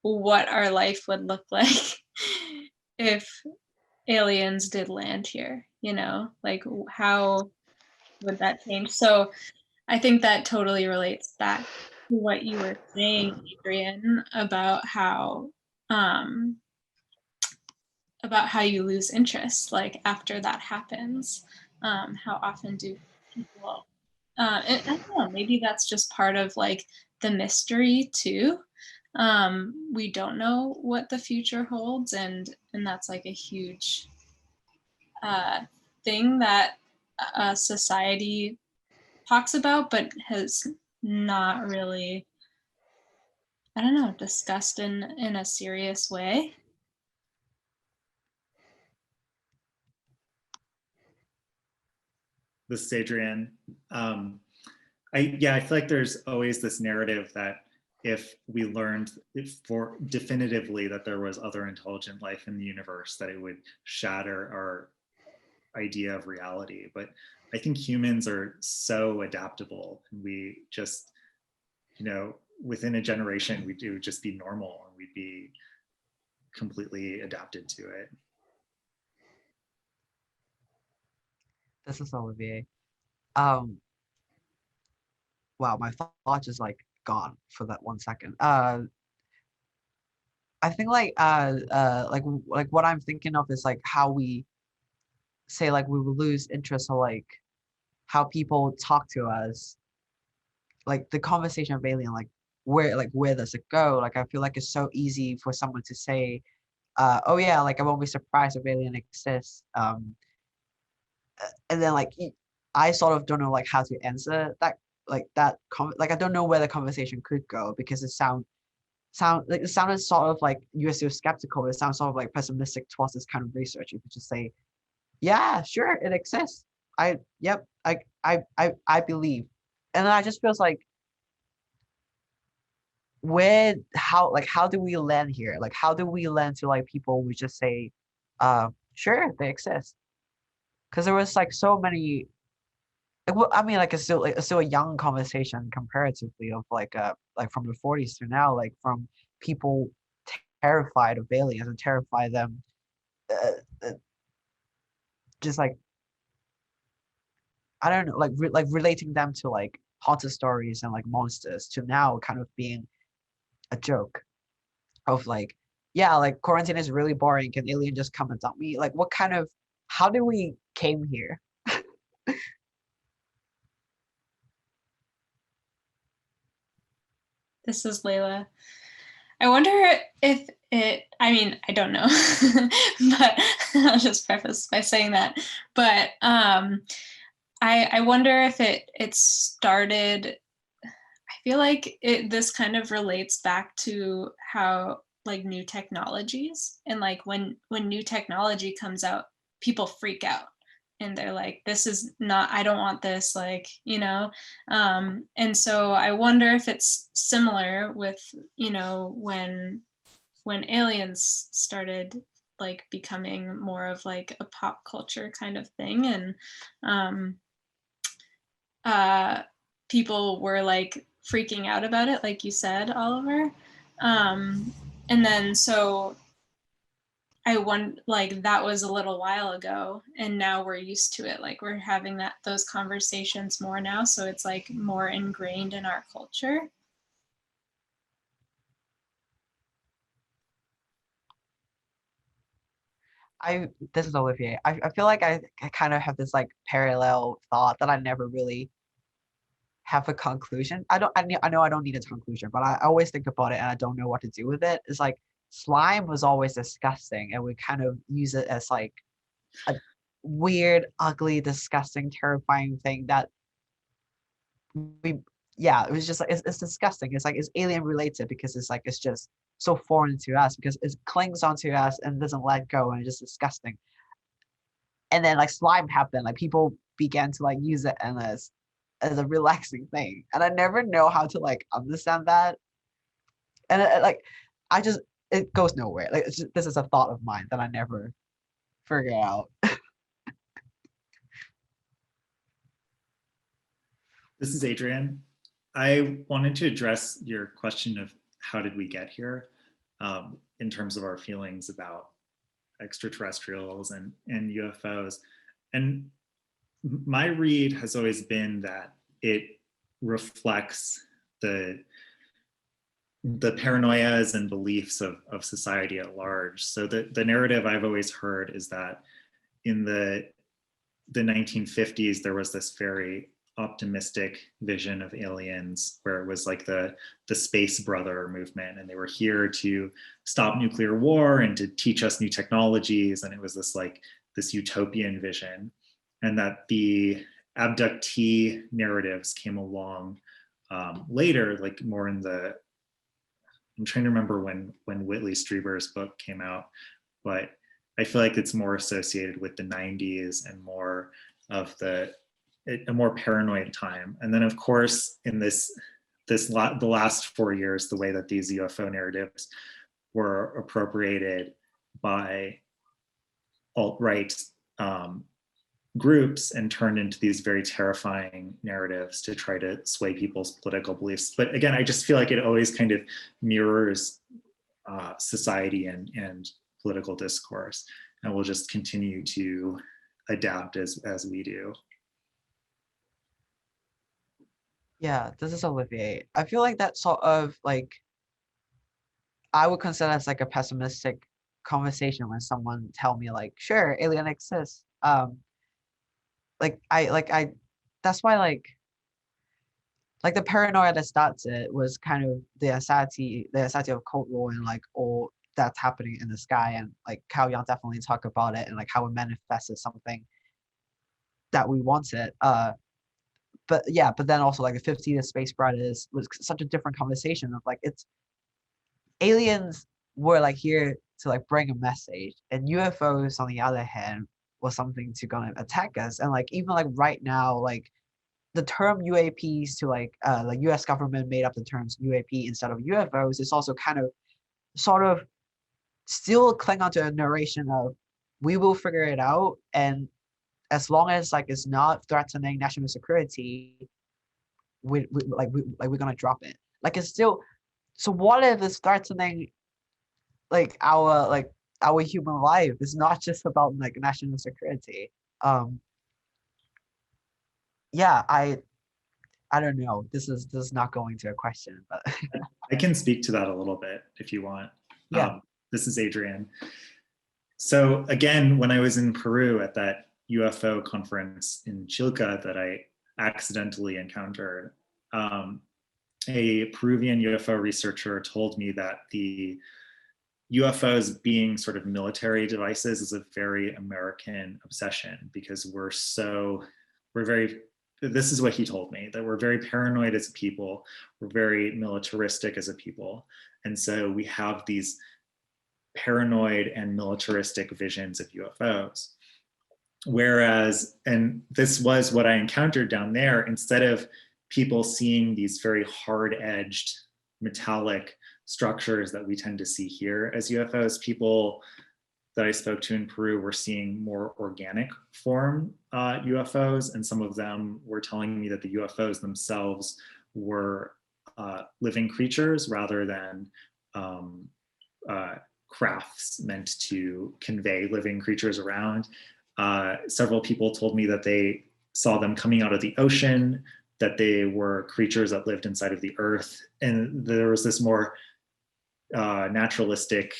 what our life would look like if aliens did land here, you know, like how would that change? So I think that totally relates back to what you were saying, Adrian, about how you lose interest, like after that happens. How often do people? And I don't know. Maybe that's just part of like the mystery too. We don't know what the future holds, and that's like a huge thing that society talks about, but has not really, I don't know, discussed in a serious way. This is Adrian. I feel like there's always this narrative that if we learned for definitively that there was other intelligent life in the universe, that it would shatter our idea of reality. But I think humans are so adaptable, and we just, you know, within a generation, we do just be normal and we'd be completely adapted to it. This is Olivier. Wow, my thought just like gone for that 1 second. I think like what I'm thinking of is like how we say like we will lose interest or like how people talk to us, like the conversation of alien, like where does it go? Like I feel like it's so easy for someone to say, oh yeah, like I won't be surprised if alien exists. And then like I sort of don't know like how to answer that, like that like I don't know where the conversation could go because it sounded sort of like you're still skeptical. It sounds sort of like pessimistic towards this kind of research. You could just say, yeah, sure, it exists. I believe. And then I just feels like how do we land here? Like how do we land to like people we just say, sure, they exist. Because there was like so many, I mean, like it's still a young conversation comparatively of like from the 40s to now, like from people terrified of aliens and terrify them, just like I don't know, like relating them to like haunted stories and like monsters to now kind of being a joke. of like, yeah, like quarantine is really boring. Can alien just come and dump me? Like, what kind of, how did we came here? This is Laila. I wonder if it, I mean, I don't know, but I'll just preface by saying that. But I wonder if it started, I feel like this kind of relates back to how like new technologies, and like when new technology comes out, people freak out and they're like, this is not, I don't want this, like, you know. And so I wonder if it's similar with, you know, when aliens started like becoming more of like a pop culture kind of thing, and um uh people were like freaking out about it, like you said, Oliver. And then so I won, like that was a little while ago, and now we're used to it, like we're having those conversations more now, so it's like more ingrained in our culture. This is Olivier. I feel like I kind of have this like parallel thought that I never really have a conclusion. I know I don't need a conclusion, but I always think about it and I don't know what to do with it. It's like slime was always disgusting, and we kind of use it as like a weird, ugly, disgusting, terrifying thing that we, yeah, it was just like it's disgusting. It's like it's alien related because it's like it's just so foreign to us because it clings onto us and doesn't let go, and it's just disgusting. And then like slime happened, like people began to like use it as a relaxing thing, and I never know how to like understand that. And like I just, it goes nowhere. Like this is a thought of mine that I never figure out. This is Adrian. I wanted to address your question of how did we get here, in terms of our feelings about extraterrestrials and UFOs. And my read has always been that it reflects the paranoias and beliefs of society at large. So the narrative I've always heard is that in the 1950s, there was this very optimistic vision of aliens where it was like the space brother movement, and they were here to stop nuclear war and to teach us new technologies, and it was this like this utopian vision. And that the abductee narratives came along later, like more in the, I'm trying to remember when Whitley Strieber's book came out, but I feel like it's more associated with the 90s and more of a more paranoid time. And then of course, in the last 4 years, the way that these UFO narratives were appropriated by alt-right groups and turned into these very terrifying narratives to try to sway people's political beliefs. But again, I just feel like it always kind of mirrors society and political discourse, and we'll just continue to adapt as we do. Yeah, this is Olivier. I feel like that sort of like, I would consider as like a pessimistic conversation when someone tell me like, sure, alien exists. I that's why like the paranoia that starts it was kind of the anxiety of Cold War and like all that's happening in the sky, and like Cao Yang definitely talk about it and like how it manifested something that we wanted. But yeah, but then also like the 50th Space Brothers was such a different conversation of like, it's aliens were like here to like bring a message, and UFOs on the other hand was something to gonna attack us. And like even like right now, like the term UAPs to like the US government made up the terms UAP instead of UFOs is also kind of sort of still cling onto a narration of we will figure it out, and as long as like it's not threatening national security, we're gonna drop it. Like it's still, so what if it's threatening like our human life? It's not just about like national security. Yeah, I don't know. This is not going to a question, but I can speak to that a little bit if you want. Yeah. This is Adrian. So again, when I was in Peru at that UFO conference in Chilca that I accidentally encountered, a Peruvian UFO researcher told me that the UFOs being sort of military devices is a very American obsession, because this is what he told me, that we're very paranoid as a people, we're very militaristic as a people. And so we have these paranoid and militaristic visions of UFOs. Whereas, and this was what I encountered down there, instead of people seeing these very hard-edged metallic structures that we tend to see here as UFOs, people that I spoke to in Peru were seeing more organic form UFOs, and some of them were telling me that the UFOs themselves were living creatures rather than crafts meant to convey living creatures around. Several people told me that they saw them coming out of the ocean, that they were creatures that lived inside of the earth, and there was this more naturalistic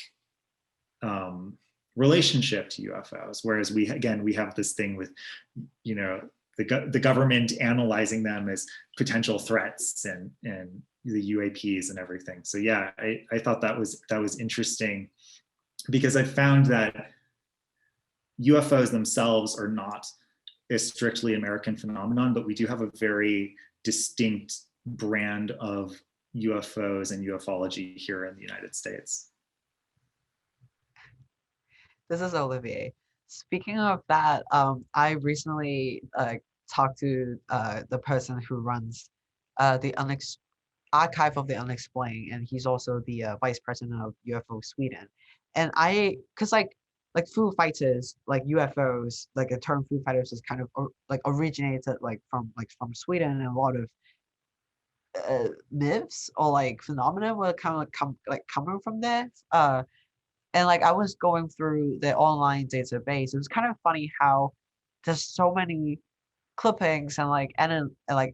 relationship to UFOs. Whereas we have this thing with, you know, the government analyzing them as potential threats and the UAPs and everything. So yeah, I thought that was interesting, because I found that UFOs themselves are not a strictly American phenomenon, but we do have a very distinct brand of UFOs and ufology here in the United States. This is Olivier. Speaking of that, I recently talked to the person who runs the Archive of the Unexplained, and he's also the vice president of UFO Sweden. And cause like Foo Fighters, like UFOs, like the term Foo Fighters is kind of like originated from Sweden, and a lot of myths or like phenomena were kind of coming from there. And like I was going through the online database. It was kind of funny how there's so many clippings and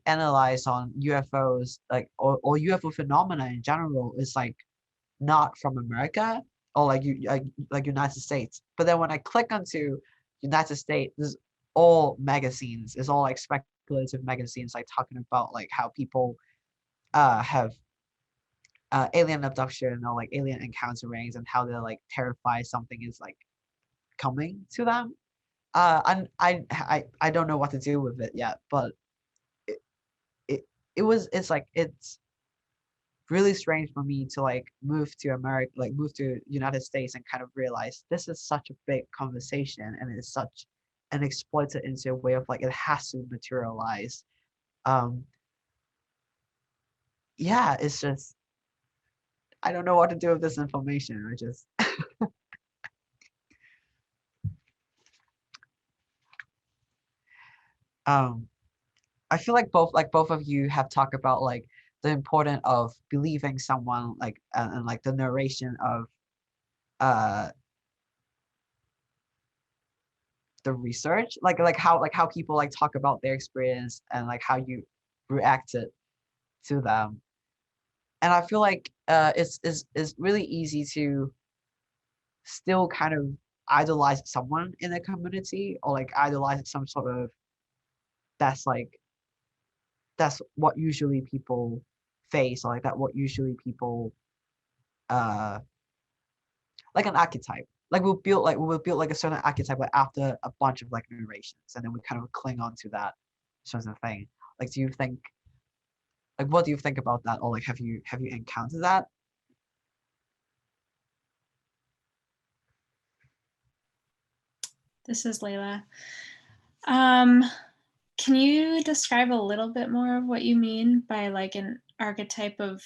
analyze on UFOs, like or UFO phenomena in general is like not from America or like United States. But then when I click onto United States, there's all magazines. It's all like speculative magazines, like talking about like how people have alien abduction or like alien encounterings, and how they're like terrified something is like coming to them. And I don't know what to do with it yet, but it's really strange for me to like move to America, like move to United States, and kind of realize this is such a big conversation, and it's such an exploited into a way of like it has to materialize. Yeah, it's just I don't know what to do with this information. I just I feel like both of you have talked about like the importance of believing someone, like and like the narration of uh the research, like how people like talk about their experience and like how you reacted to them. And I feel like it's really easy to still kind of idolize someone in a community, or like idolize some sort of that's what usually people face, or like that what usually people uh like an archetype. Like we'll build like a certain archetype like after a bunch of like narrations, and then we kind of cling on to that sort of thing. Like do you think like what do you think about that? Or like have you encountered that? This is Laila. Can you describe a little bit more of what you mean by like an archetype of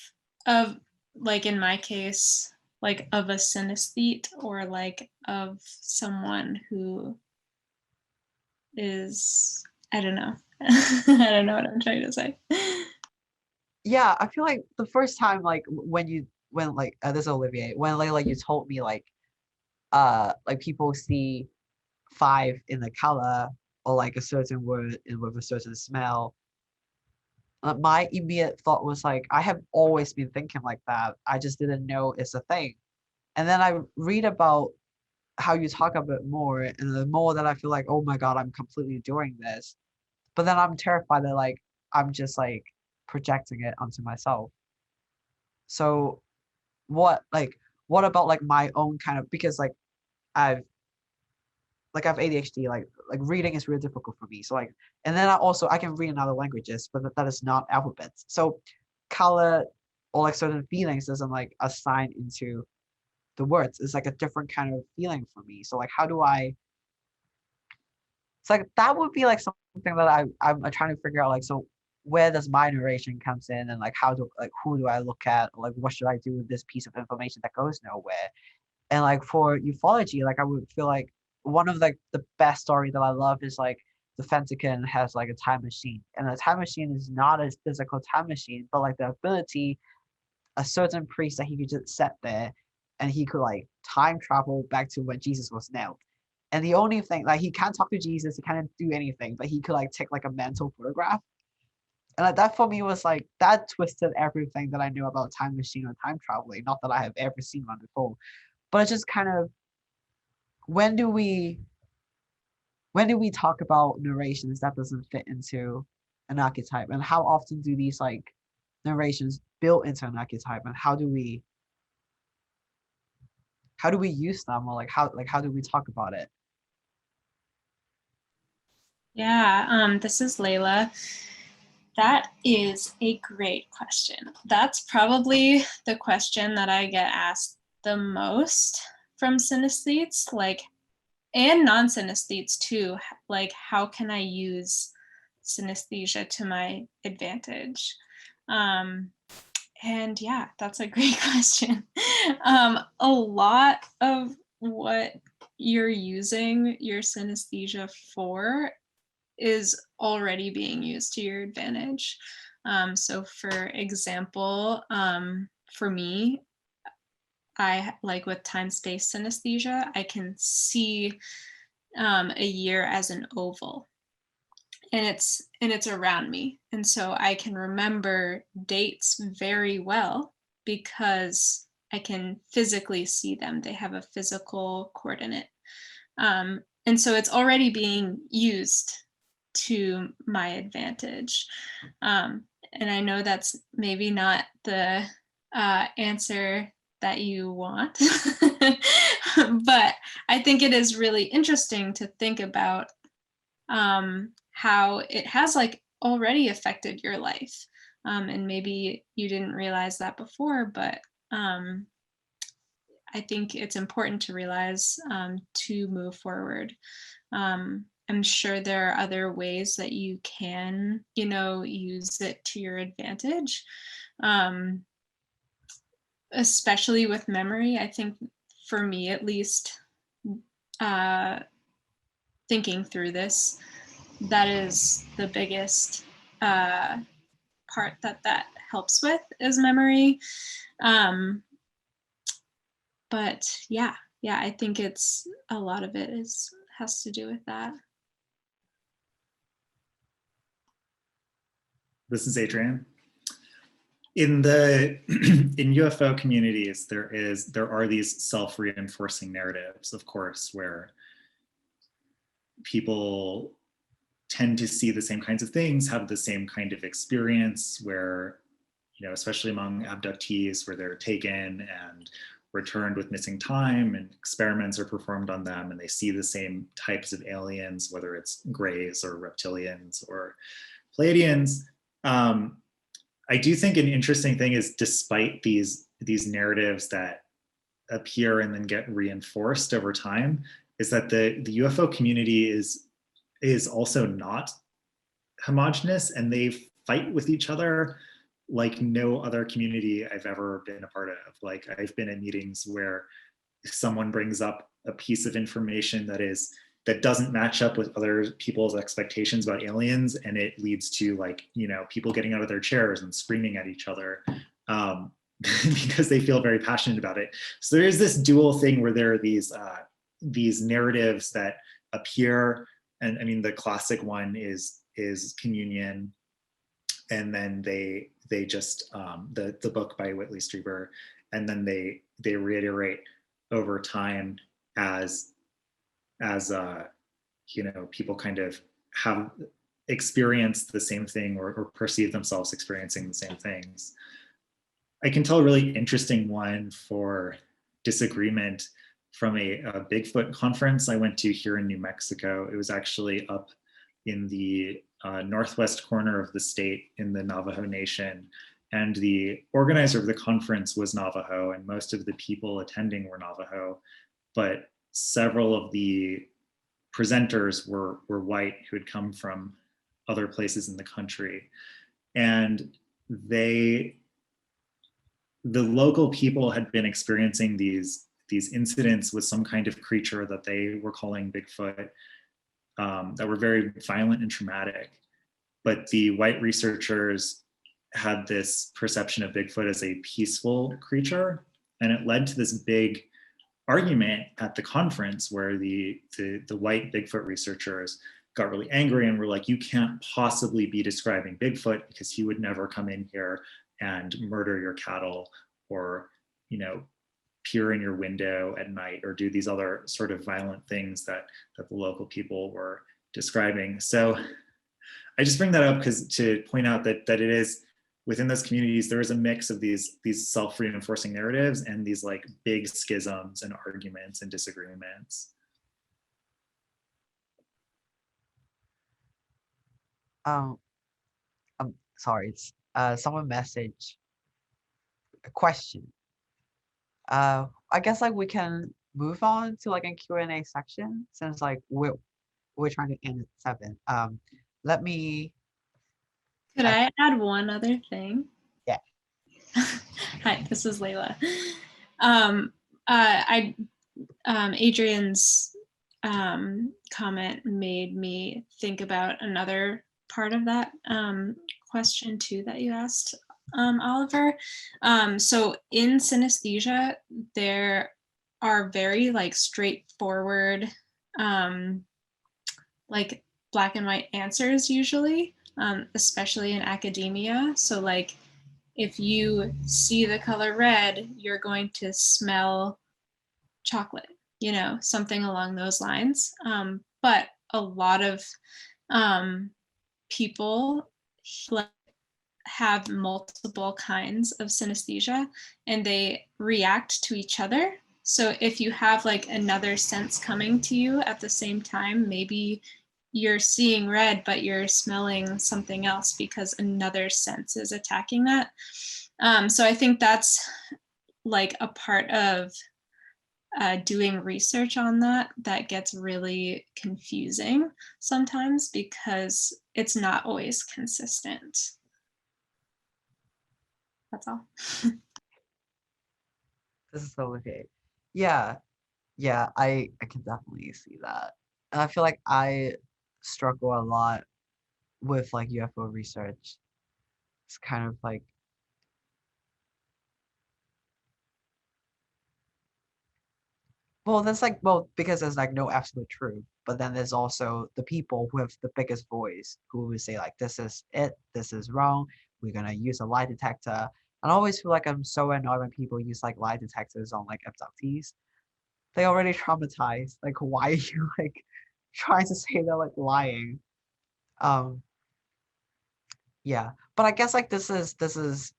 like in my case, like of a synesthete, or like of someone who is, I don't know. I don't know what I'm trying to say. Yeah, I feel like the first time like when this is Olivier, when like you told me like people see 5 in the color, or like a certain word with a certain smell. My immediate thought was like, I have always been thinking like that. I just didn't know it's a thing. And then I read about how you talk a bit more, and the more that I feel like, oh my God, I'm completely doing this. But then I'm terrified that like I'm just like projecting it onto myself. So what about like my own kind of, because I've I have ADHD, like reading is really difficult for me. So like, and then I can read in other languages, but that is not alphabets. So color or like certain feelings doesn't like assign into the words. It's like a different kind of feeling for me. So like how do I, it's like that would be like something that I'm trying to figure out, like, so where does my narration comes in, and like how do, like, who do I look at, or like what should I do with this piece of information that goes nowhere? And like for ufology, like I would feel like one of like the best story that I love is like the Vatican has like a time machine, and a time machine is not a physical time machine, but like the ability, a certain priest that he could just sit there and he could like time travel back to when Jesus was nailed. And the only thing, like, he can't talk to Jesus, he can't do anything, but he could like take like a mental photograph. And like that for me was like, that twisted everything that I knew about time machine or time traveling. Not that I have ever seen one before, but it's just kind of, when do we talk about narrations that doesn't fit into an archetype, and how often do these like narrations build into an archetype, and how do we use them, or like how do we talk about it? Yeah, this is Laila. That is a great question. That's probably the question that I get asked the most from synesthetes, like, and non-synesthetes too. Like, how can I use synesthesia to my advantage? And yeah, that's a great question. A lot of what you're using your synesthesia for is already being used to your advantage. So for example, for me, I like with time-space synesthesia, I can see a year as an oval, and it's around me, and so I can remember dates very well because I can physically see them. They have a physical coordinate, and so it's already being used to my advantage. And I know that's maybe not the answer that you want, but I think it is really interesting to think about how it has like already affected your life. And maybe you didn't realize that before, but I think it's important to realize to move forward. I'm sure there are other ways that you can, use it to your advantage, especially with memory. I think for me, at least, thinking through this, that is the biggest part that helps with is memory. But yeah, I think it's a lot of it has to do with that. This is Adrian. In the in UFO communities, there are these self-reinforcing narratives, of course, where people tend to see the same kinds of things, have the same kind of experience, where, especially among abductees, where they're taken and returned with missing time, and experiments are performed on them, and they see the same types of aliens, whether it's grays or reptilians or Pleiadians. I do think an interesting thing is, despite these narratives that appear and then get reinforced over time, is that the UFO community is also not homogenous, and they fight with each other like no other community I've ever been a part of. Like, I've been in meetings where someone brings up a piece of information that doesn't match up with other people's expectations about aliens, and it leads to, like, people getting out of their chairs and screaming at each other because they feel very passionate about it. So there is this dual thing where there are these narratives that appear, and I mean, the classic one is communion, and then they just the book by Whitley Strieber, and then they reiterate over time as you know, people kind of have experienced the same thing or perceive themselves experiencing the same things. I can tell a really interesting one for disagreement from a Bigfoot conference I went to here in New Mexico. It was actually up in the northwest corner of the state in the Navajo Nation. And the organizer of the conference was Navajo, and most of the people attending were Navajo. But several of the presenters were white who had come from other places in the country. And the local people had been experiencing these incidents with some kind of creature that they were calling Bigfoot, that were very violent and traumatic. But the white researchers had this perception of Bigfoot as a peaceful creature, and it led to this big argument at the conference where the white Bigfoot researchers got really angry and were like, you can't possibly be describing Bigfoot because he would never come in here and murder your cattle or, you know, peer in your window at night or do these other sort of violent things that the local people were describing. So I just bring that up because to point out that it is within those communities, there is a mix of these self-reinforcing narratives and these like big schisms and arguments and disagreements. I'm sorry, it's someone messaged a question. I guess like we can move on to like a Q&A section since like we're trying to end at 7. Let me. Could I add one other thing? Yeah. Hi, this is Laila. Adrian's comment made me think about another part of that question too that you asked, Oliver. So in synesthesia, there are very like straightforward, like black and white answers usually, especially in academia. So like if you see the color red, you're going to smell chocolate, you know, something along those lines. But a lot of people have multiple kinds of synesthesia and they react to each other. So if you have like another sense coming to you at the same time, maybe you're seeing red, but you're smelling something else because another sense is attacking that. So I think that's like a part of doing research on that gets really confusing sometimes because it's not always consistent. That's all. This is so okay. Yeah, I can definitely see that. And I feel like I struggle a lot with like UFO research. It's kind of like because there's like no absolute truth, but then there's also the people who have the biggest voice who would say like this is it, this is wrong, we're gonna use a lie detector. And I always feel like I'm so annoyed when people use like lie detectors on like abductees. They already traumatized. Like why are you like trying to say they're like lying? Yeah. But I guess like this is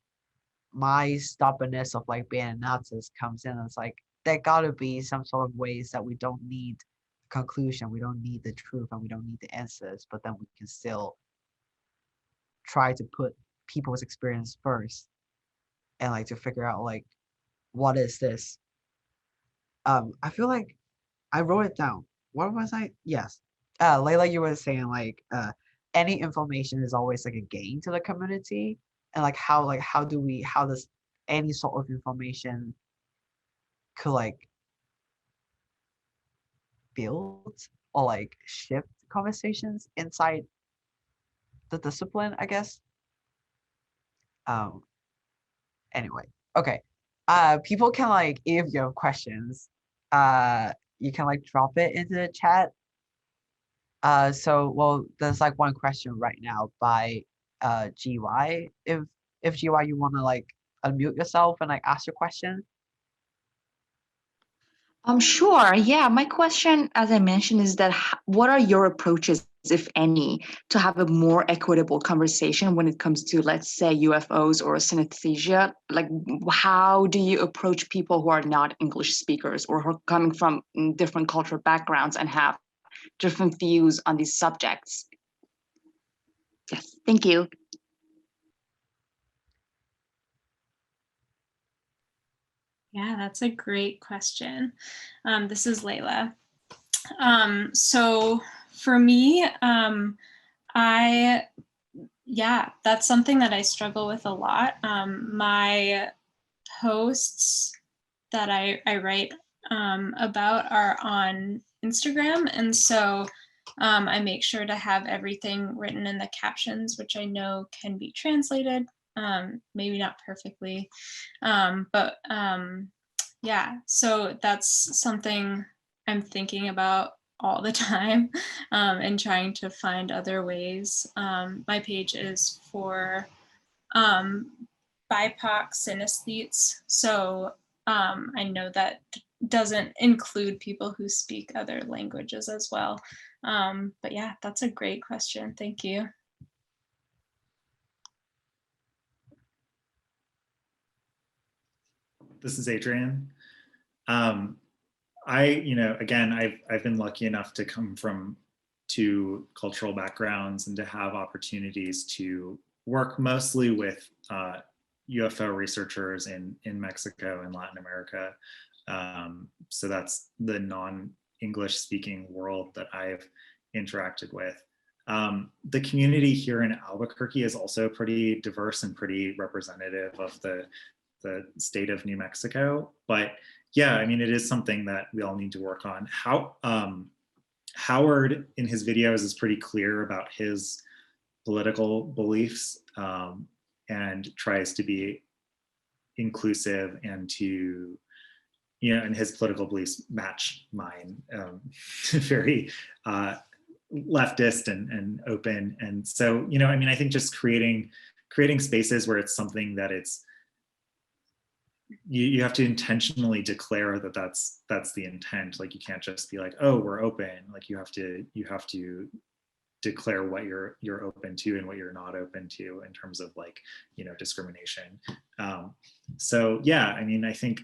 my stubbornness of like being an artist comes in. It's like there gotta be some sort of ways that we don't need conclusion, we don't need the truth, and we don't need the answers, but then we can still try to put people's experience first and like to figure out like what is this. I feel like I wrote it down. What was I? Yes. Layla, you were saying like any information is always like a gain to the community, and like how does any sort of information could like build or like shift conversations inside the discipline, I guess. Um anyway, okay. People can like if you have questions, you can like drop it into the chat. So well there's like one question right now by GY. If GY you wanna like unmute yourself and like ask your question. Sure. Yeah. My question, as I mentioned, is that what are your approaches, if any, to have a more equitable conversation when it comes to, let's say, UFOs or synesthesia? Like, how do you approach people who are not English speakers or who are coming from different cultural backgrounds and have different views on these subjects? Yes. Thank you. Yeah, that's a great question. This is Laila. So for me, that's something that I struggle with a lot. My posts that I write about are on Instagram. And so I make sure to have everything written in the captions, which I know can be translated, maybe not perfectly. But yeah, so that's something I'm thinking about all the time and trying to find other ways. My page is for BIPOC synesthetes. So I know that doesn't include people who speak other languages as well. But yeah, that's a great question. Thank you. This is Adrian. Again, I've been lucky enough to come from two cultural backgrounds and to have opportunities to work mostly with UFO researchers in Mexico and Latin America. So that's the non-English speaking world that I've interacted with. The community here in Albuquerque is also pretty diverse and pretty representative of the state of New Mexico. But yeah, I mean, it is something that we all need to work on. Howard in his videos is pretty clear about his political beliefs and tries to be inclusive and to, and his political beliefs match mine, very leftist and open. And so, I mean, I think just creating spaces where it's something that it's, you have to intentionally declare that that's the intent. Like you can't just be like, oh, we're open. Like you have to declare what you're open to and what you're not open to in terms of like, discrimination. So yeah, I mean, I think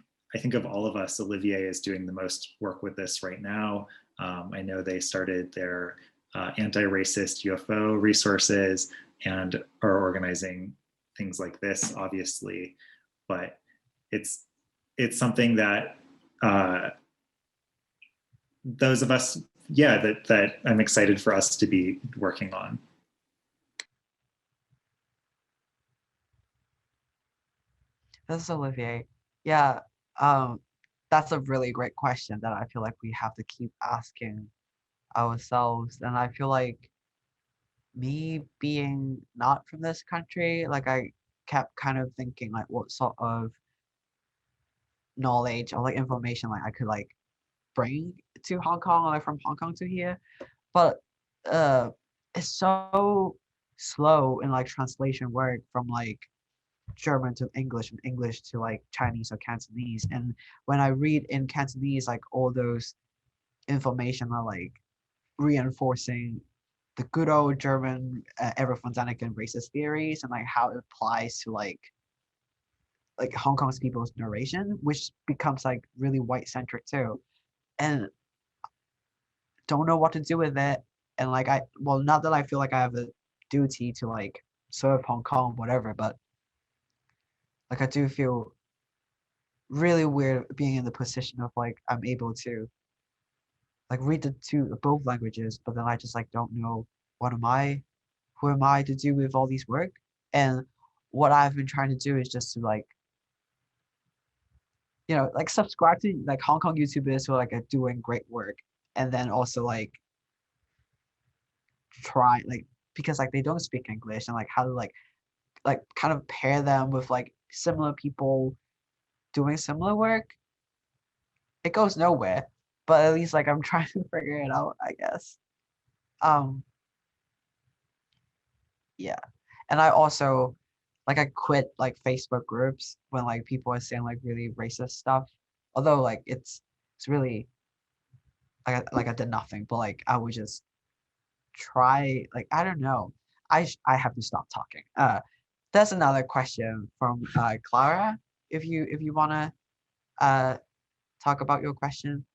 of all of us, Olivier is doing the most work with this right now. I know they started their anti-racist UFO resources and are organizing things like this, obviously, but it's something that those of us, that I'm excited for us to be working on. This is Olivier. Yeah, that's a really great question that I feel like we have to keep asking ourselves. And I feel like me being not from this country, like I kept kind of thinking like what sort of knowledge or like information like I could like bring to Hong Kong or like from Hong Kong to here. But it's so slow in like translation work from like German to English and English to like Chinese or Cantonese. And when I read in Cantonese, like all those information are like reinforcing the good old German Everything's and racist theories and like how it applies to like Hong Kong's people's narration, which becomes like really white centric too. And don't know what to do with it. And like not that I feel like I have a duty to like serve Hong Kong, whatever, but like I do feel really weird being in the position of like I'm able to like read both languages, but then I just like don't know who am I to do with all these work. And what I've been trying to do is just to like like subscribe to like Hong Kong YouTubers who are like are doing great work, and then also like try like because like they don't speak English and like how to like kind of pair them with like similar people doing similar work. It goes nowhere, but at least like I'm trying to figure it out, I guess. Um yeah. And I also like I quit like Facebook groups when like people are saying like really racist stuff. Although like it's it's really like I did nothing, but like I would just try, like I don't know. I have to stop talking. There's another question from Clara. If you wanna talk about your question.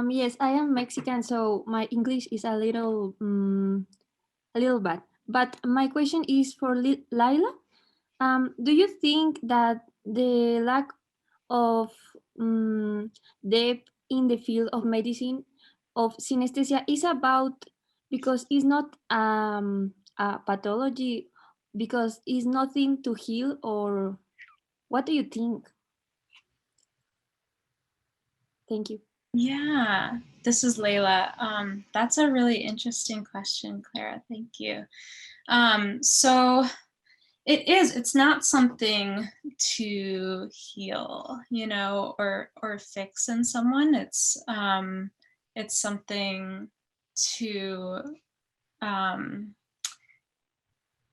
Yes, I am Mexican, so my English is a little bad. But my question is for Laila. Do you think that the lack of depth in the field of medicine of synesthesia is about because it's not a pathology, because it's nothing to heal, or what do you think? Thank you. Yeah, this is Laila. That's a really interesting question, Clara. Thank you. So it's not something to heal, you know, or fix in someone. It's something to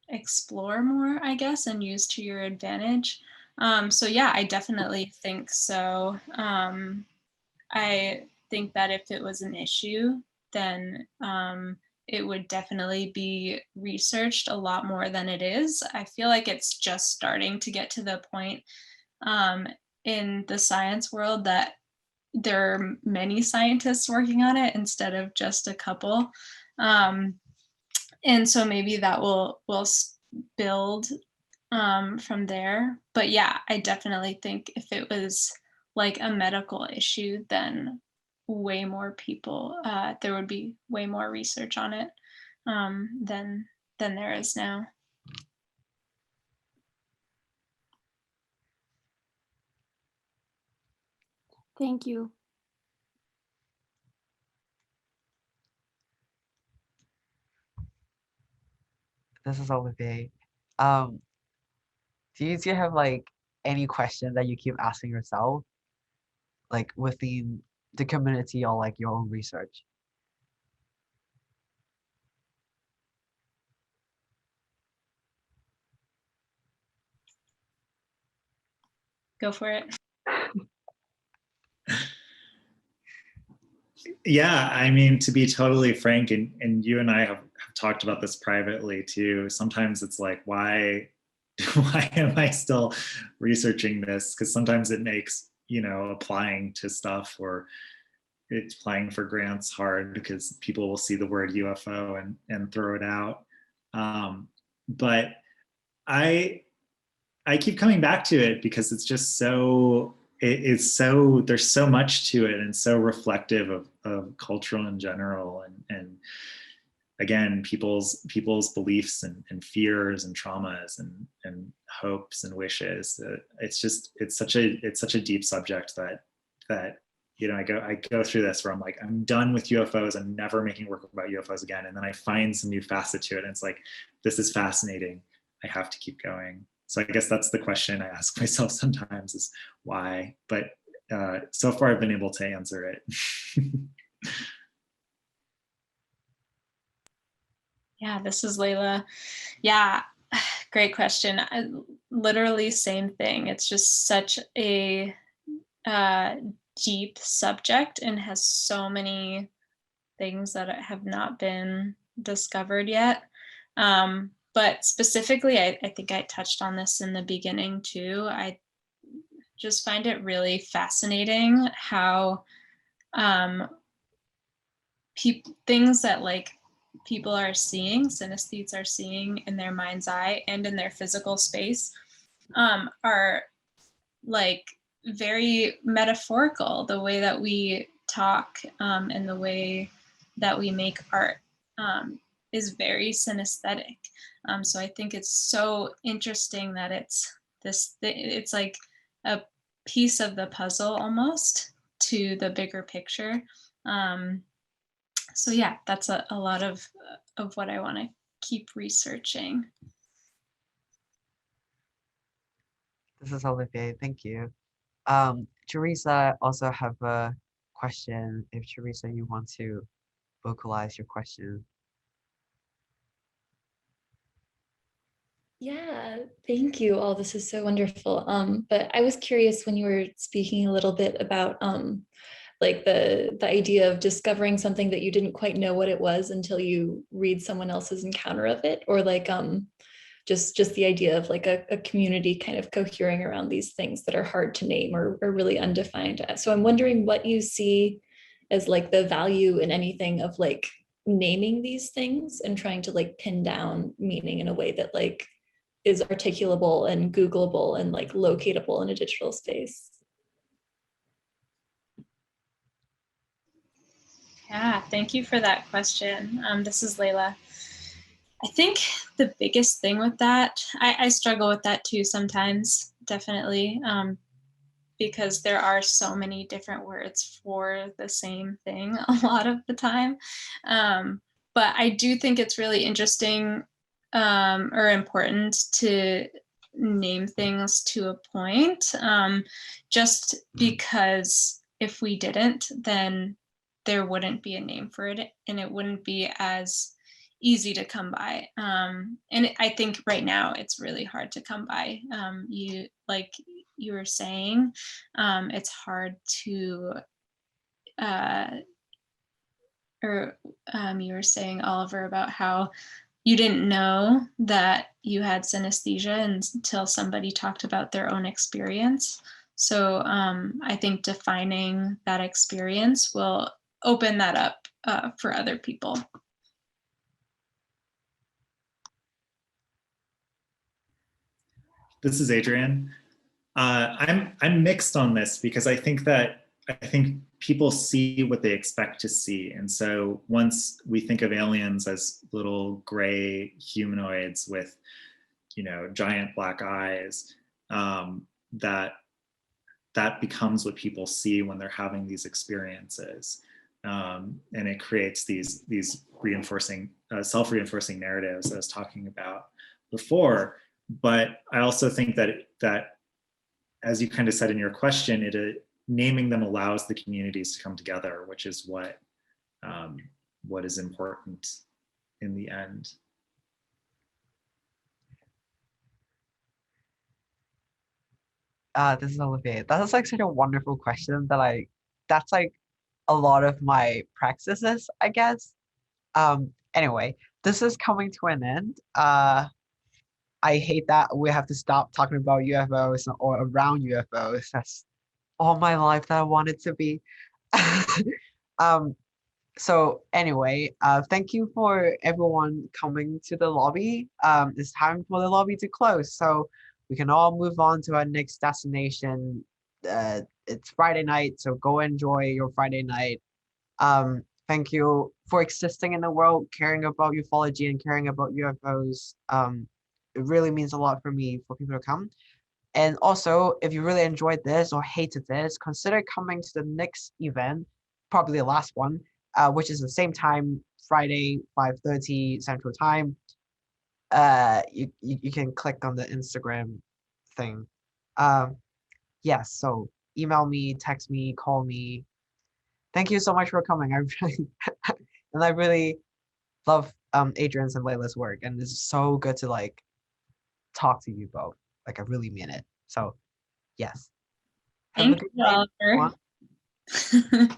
explore more, I guess, and use to your advantage. So yeah, I definitely think so. I think that if it was an issue, then it would definitely be researched a lot more than it is. I feel like it's just starting to get to the point in the science world that there are many scientists working on it instead of just a couple. And so maybe that will build from there. But yeah, I definitely think if it was like a medical issue, then way more people, there would be way more research on it than there is now. Thank you. This is Olivier. Do you have like any question that you keep asking yourself, like within the community or like your own research? Go for it. Yeah, I mean, to be totally frank, and you and I have talked about this privately too. Sometimes it's like, why am I still researching this? Because sometimes it makes, you know, applying to stuff or it's applying for grants hard because people will see the word UFO and throw it out. But I keep coming back to it because it's just so it's so there's so much to it and so reflective of culture in general and again people's beliefs and fears and traumas and hopes and wishes. It's such a deep subject that you know I go through this where I'm like, I'm done with UFOs. I'm never making work about UFOs again. And then I find some new facet to it and it's like, this is fascinating. I have to keep going. So I guess that's the question I ask myself sometimes is why, but so far I've been able to answer it. Yeah, this is Laila. Yeah, great question. Literally same thing. It's just such a deep subject and has so many things that have not been discovered yet. But specifically, I think I touched on this in the beginning too. I just find it really fascinating how things that like people are seeing, synesthetes are seeing in their mind's eye and in their physical space are like very metaphorical. The way that we talk and the way that we make art is very synesthetic. So I think it's so interesting that it's like a piece of the puzzle almost to the bigger picture. So yeah, that's a lot of what I want to keep researching. This is Olivier. Thank you. Teresa also have a question. If Teresa, you want to vocalize your question. Yeah, thank you. Oh, this is so wonderful. But I was curious when you were speaking a little bit about like the idea of discovering something that you didn't quite know what it was until you read someone else's encounter of it, or like just the idea of like a community kind of cohering around these things that are hard to name or really undefined. So I'm wondering what you see as like the value in anything of like naming these things and trying to like pin down meaning in a way that like is articulable and Googleable and like locatable in a digital space. Yeah, thank you for that question. This is Laila. I think the biggest thing with that, I struggle with that too sometimes, definitely, because there are so many different words for the same thing a lot of the time. But I do think it's really interesting or important to name things to a point, just because if we didn't, then there wouldn't be a name for it and it wouldn't be as easy to come by. And I think right now it's really hard to come by. Like you were saying, it's hard to, you were saying, Oliver, about how you didn't know that you had synesthesia until somebody talked about their own experience. So I think defining that experience will open that up for other people. This is Adrian. I'm mixed on this because I think people see what they expect to see, and so once we think of aliens as little gray humanoids with, giant black eyes, that becomes what people see when they're having these experiences, and it creates these reinforcing, self-reinforcing narratives that I was talking about before. But I also think that as you kind of said in your question, naming them allows the communities to come together, which is what is important in the end. This is Olivier. That is like such a wonderful question that's like a lot of my practices, I guess. Anyway, this is coming to an end. I hate that we have to stop talking about UFOs or around UFOs. That's all my life that I wanted to be. So anyway, thank you for everyone coming to the lobby. It's time for the lobby to close, so we can all move on to our next destination. It's Friday night, so go enjoy your Friday night. Thank you for existing in the world, caring about ufology and caring about UFOs. It really means a lot for me for people to come. And also, if you really enjoyed this or hated this, consider coming to the next event, probably the last one, which is the same time, Friday, 5:30 Central Time. You can click on the Instagram thing. Yes, so email me, text me, call me. Thank you so much for coming. I really love Adrian's and Layla's work, and it's so good to like talk to you both. Like I really mean it. So yes. Have a Thank good you, night, everyone. Oliver.